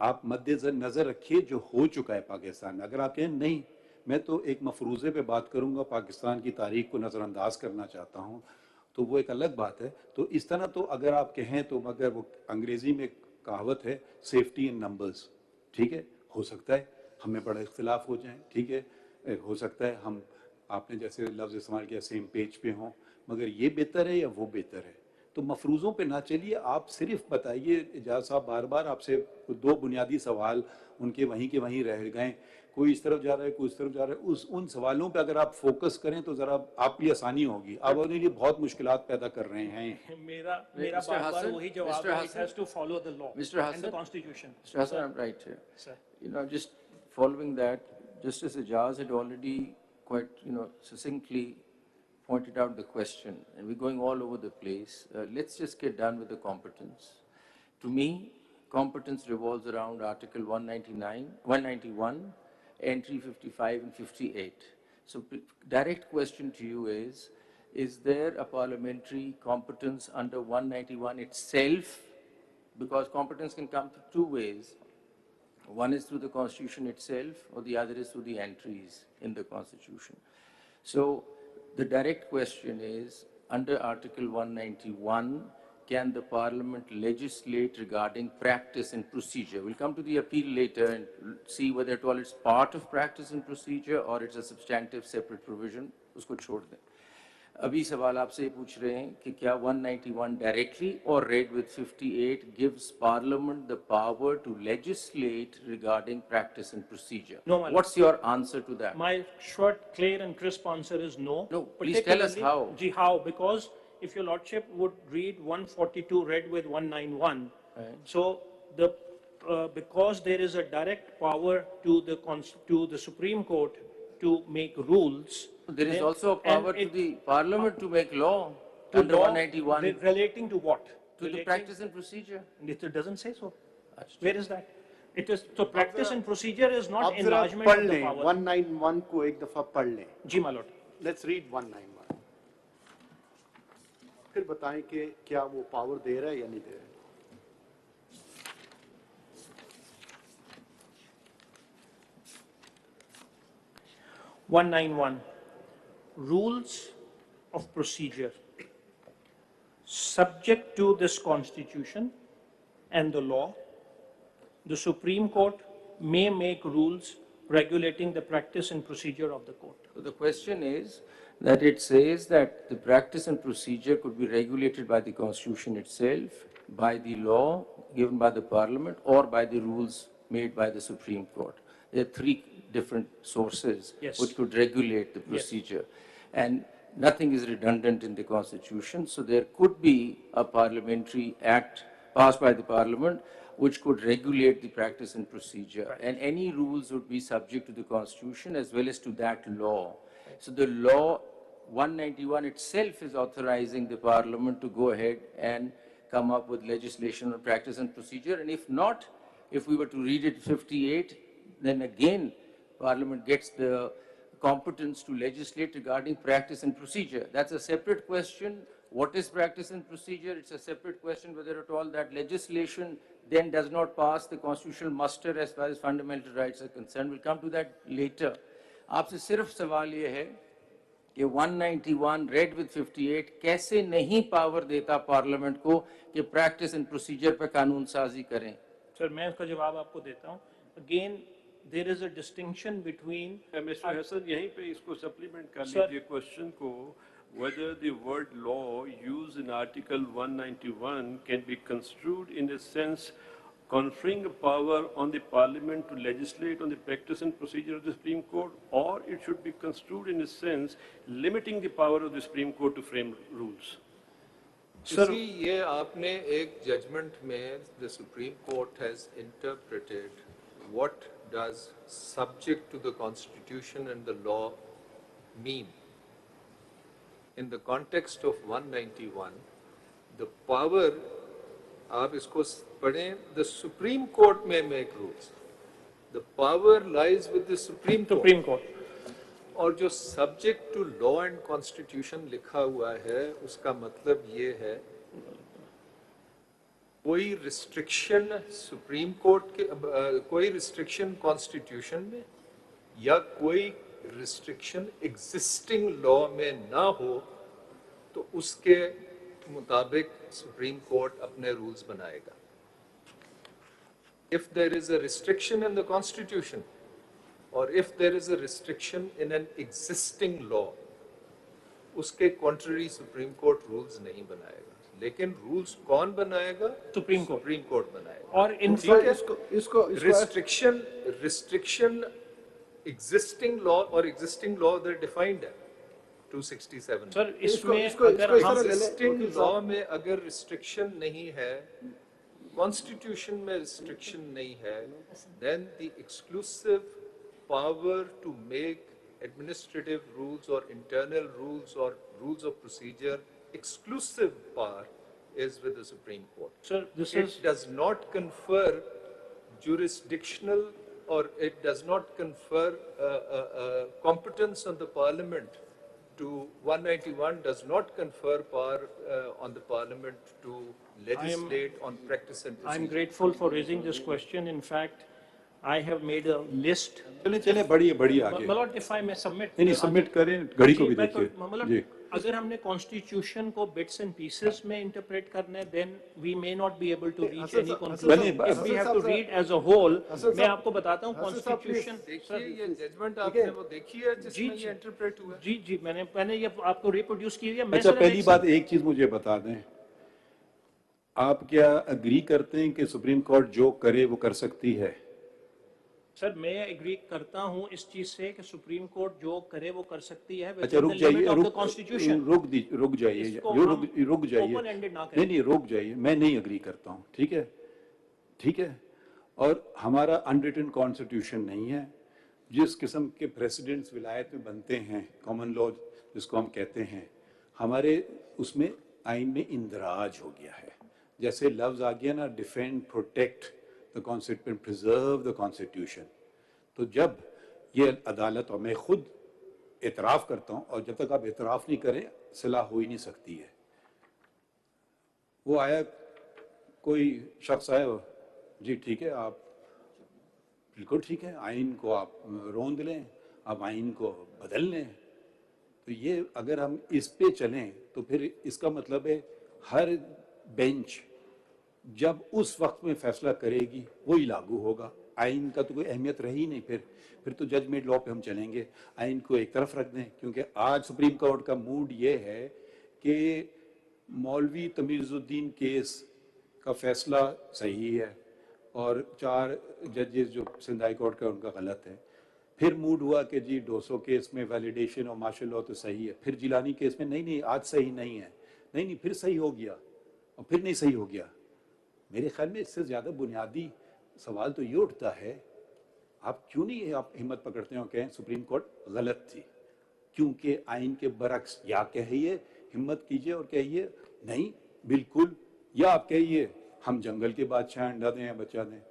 आप मद्देनजर रखिए जो हो चुका है पाकिस्तान में। अगर आप कहें नहीं, मैं तो एक मफरूज़े पे बात करूंगा, पाकिस्तान की तारीख को नज़रअंदाज करना चाहता हूं, तो वो एक अलग बात है। तो इस तरह तो अगर आप कहें तो, मगर वो अंग्रेजी में कहावत है सेफ्टी इन नंबर्स, ठीक है, हो सकता है हमें बड़ा इख्तिलाफ हो जाए, ठीक है, हो सकता है हम, आपने जैसे लफ्ज़ इस्तेमाल किया, सेम पेज पे हों, मगर ये बेहतर है या वो बेहतर है। तो मफरूज़ों पे ना चलिए, आप सिर्फ बताइए। एजाज साहब बार बार आपसे 2 बुनियादी सवाल उनके वहीं के वहीं रह गए, कोई इस तरफ जा रहा है, कोई इस तरफ जा रहा है, उन सवालों पे अगर आप फोकस करें तो जरा आपके लिए आसानी होगी। आप उन्हें लिए बहुत मुश्किलात पैदा कर रहे हैं। मेरा बार-बार वही जवाब है, it has to follow the law and the constitution. Mr. Hassan, I'm right here. Sir. Just following that, Justice Ejaz had already quite, succinctly pointed out the question, and we're going all over the place. Let's just get done with the competence. To me, competence revolves around Article 191, entry 55 and 58. So direct question to you is there a parliamentary competence under 191 itself? Because competence can come through 2 ways. One is through the Constitution itself, or the other is through the entries in the Constitution. So the direct question is, under Article 191, can the Parliament legislate regarding practice and procedure? We'll come to the appeal later and see whether at all it's part of practice and procedure or it's a substantive separate provision. Usko chhod dein. Abhi sawal aapse ye pooch rahe hain ki kya 191 directly or read with 58 gives Parliament the power to legislate regarding practice and procedure? No, my What's your answer to that? My short, clear and crisp answer is no. No, please tell us how. How? Because if Your Lordship would read 142 read with 191, so because there is a direct power to the Supreme Court to make rules. There is also a power to the Parliament to make law under 191. Relating to what? To the practice and procedure. It doesn't say so. Where is that? It is, so practice and procedure is not enlargement of the power. 191 को एक दफा पढ़ लें. जी my lord. Let's read 191. फिर बताएं कि क्या वो पावर दे रहा है या नहीं दे रहा है. Rules of procedure. Subject to this Constitution and the law, the Supreme Court may make rules regulating the practice and procedure of the court. So the question is, that it says that the practice and procedure could be regulated by the Constitution itself, by the law given by the Parliament, or by the rules made by the Supreme Court. There are three different sources which could regulate the procedure. And nothing is redundant in the Constitution, so there could be a parliamentary act passed by the Parliament which could regulate the practice and procedure. And any rules would be subject to the Constitution as well as to that law. So the law 191 itself is authorizing the Parliament to go ahead and come up with legislation on practice and procedure. And if not, if we were to read it 58, then again Parliament gets the competence to legislate regarding practice and procedure. That's a separate question. What is practice and procedure? It's a separate question whether at all that legislation then does not pass the constitutional muster as far as fundamental rights are concerned. We'll come to that later. आपसे सिर्फ सवाल ये है कि 191 read with 58 कैसे नहीं power देता parliament को कि प्रैक्टिस एंड प्रोसीजर पर कानून साजी करें? सर मैं इसका जवाब आपको देता हूँ. Again, there is a distinction between. Mr. Hassan, यहीं पे इसको supplement कर लीजिए question को, whether the word law used in Article 191 can be construed in a sense conferring a power on the Parliament to legislate on the practice and procedure of the Supreme Court, or it should be construed in a sense limiting the power of the Supreme Court to frame rules. Sir, ये आपने एक judgment में the Supreme Court has interpreted what does subject to the Constitution and the law mean. In the context of 191, the power, आप इसको पढ़ें, the Supreme Court may make rules. The power lies with the Supreme Court. और जो subject to law and Constitution लिखा हुआ है, उसका मतलब ये है कोई restriction Supreme Court के कोई restriction Constitution में या कोई restriction existing law में ना हो तो उसके मुताबिक Supreme Court अपने rules बनाएगा. If there is a restriction in the Constitution or if there is a restriction in an existing law, उसके contrary Supreme Court rules नहीं बनाएगा. लेकिन rules कौन बनाएगा? Supreme Court. Supreme Court बनाएगा. और in fact restriction existing law or existing law they're defined है 267. Sir इसमें अगर हम existing law में अगर restriction नहीं है, Constitution में restriction नहीं है, then the exclusive power to make administrative rules or internal rules or rules of procedure, exclusive power is with the Supreme Court. Sir, it does not confer jurisdictional or it does not confer competence on the Parliament to 191 does not confer power on the Parliament to legislate on practice and procedure. I'm grateful for raising this question. In fact, I have made a list. चले बढ़िए आगे. Malot, if I may submit. नहीं submit करें, घड़ी को भी देखिए. अगर हमने Constitution को bits and pieces में interpret करना है, then we may not be able to reach any conclusion. If we have to read as a whole, मैं आपको बताता हूँ Constitution. देखिए ये judgment आपने वो देखी है जिसमें ये interpret हुआ है. जी मैंने ये आपको reproduce की है. अच्छा पहली बात एक चीज मुझे बता दें. आप क्या agree करते हैं कि Supreme Court जो करे वो कर सकती है? सर मैं एग्री करता हूं इस चीज से कि सुप्रीम कोर्ट जो करे वो कर सकती है. अच्छा रुक जाइए नहीं रुक जाइए, मैं नहीं एग्री करता हूं. ठीक है और हमारा अनरिटन कॉन्स्टिट्यूशन नहीं है. जिस किस्म के प्रेसिडेंट्स विलायत में बनते हैं, कॉमन लॉ जिसको हम कहते हैं, हमारे उसमें आइन में इंदराज हो गया है. जैसे लफ्ज आ गया ना, defend, protect the Constitution, preserve the Constitution. तो जब ये अदालत और मैं खुद एतराफ़ करता हूँ और जब तक आप एतराफ़ नहीं करें सलाह हो ही नहीं सकती है. वो आया कोई शख्स आया, जी ठीक है आप बिल्कुल ठीक है, आइन को आप रोंद लें, आप आइन को बदल लें. तो ये अगर हम इस पे चलें तो फिर इसका मतलब है हर बेंच जब उस वक्त में फैसला करेगी वही लागू होगा. आइन का तो कोई अहमियत रही नहीं, फिर तो जज मेड लॉ पे हम चलेंगे, आइन को एक तरफ रख दें। क्योंकि आज सुप्रीम कोर्ट का मूड ये है कि मौलवी तमीज़ुद्दीन केस का फैसला सही है और 4 जजेस जो सिंध हाई कोर्ट का उनका गलत है। फिर मूड हुआ कि जी डोसो केस में वैलिडेशन और मार्शल लॉ तो सही है, फिर जिलानी केस में नहीं आज सही नहीं है, नहीं फिर सही हो गया और फिर नहीं सही हो गया। मेरे ख्याल में इससे ज़्यादा बुनियादी सवाल तो ये उठता है, आप क्यों नहीं आप हिम्मत पकड़ते हो कहें सुप्रीम कोर्ट गलत थी, क्योंकि आइन के बरक्स या कहिए हिम्मत कीजिए और कहिए नहीं बिल्कुल, या आप कहिए हम जंगल के बादशाह अंडा दें या बच्चा दें।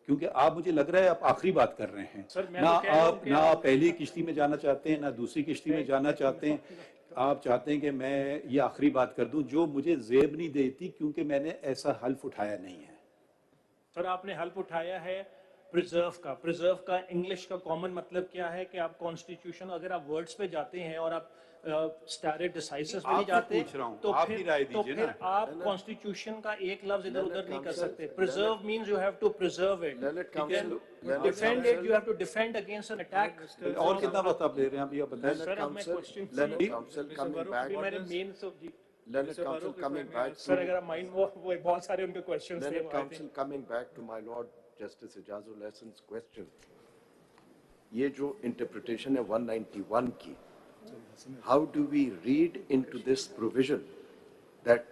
क्योंकि आप, मुझे लग रहा है आप आखिरी बात कर रहे हैं, ना आप पहली किश्ती में जाना चाहते हैं ना दूसरी किश्ती में जाना चाहते हैं, आप चाहते हैं कि मैं ये आखिरी बात कर दूं जो मुझे जेब नहीं देती क्योंकि मैंने ऐसा हल्फ उठाया नहीं है। सर आपने हल्फ उठाया है प्रिजर्व का इंग्लिश का कॉमन मतलब क्या है कि आप कॉन्स्टिट्यूशन, अगर आप वर्ड्स पे जाते हैं और आप स्टारे डिसाइसिस में नहीं जाते तो फिर आप कॉन्स्टिट्यूशन का एक लफ्ज इधर उधर नहीं कर सकते। Preserve means you have to preserve it, defend it, you have to defend against an attack. और कितना वक्त आप ले रहे हैं अभी आप बताएं सर। अब मैं क्वेश्चन मेरे मेन सर अगर माइंड वो बहुत सारे उनके क्वेश्चंस थे। Counsel coming back to my lord justice Ijazul Hasan's question, ये जो इंटरप्रिटेशन है 191 की, how do we read into this provision that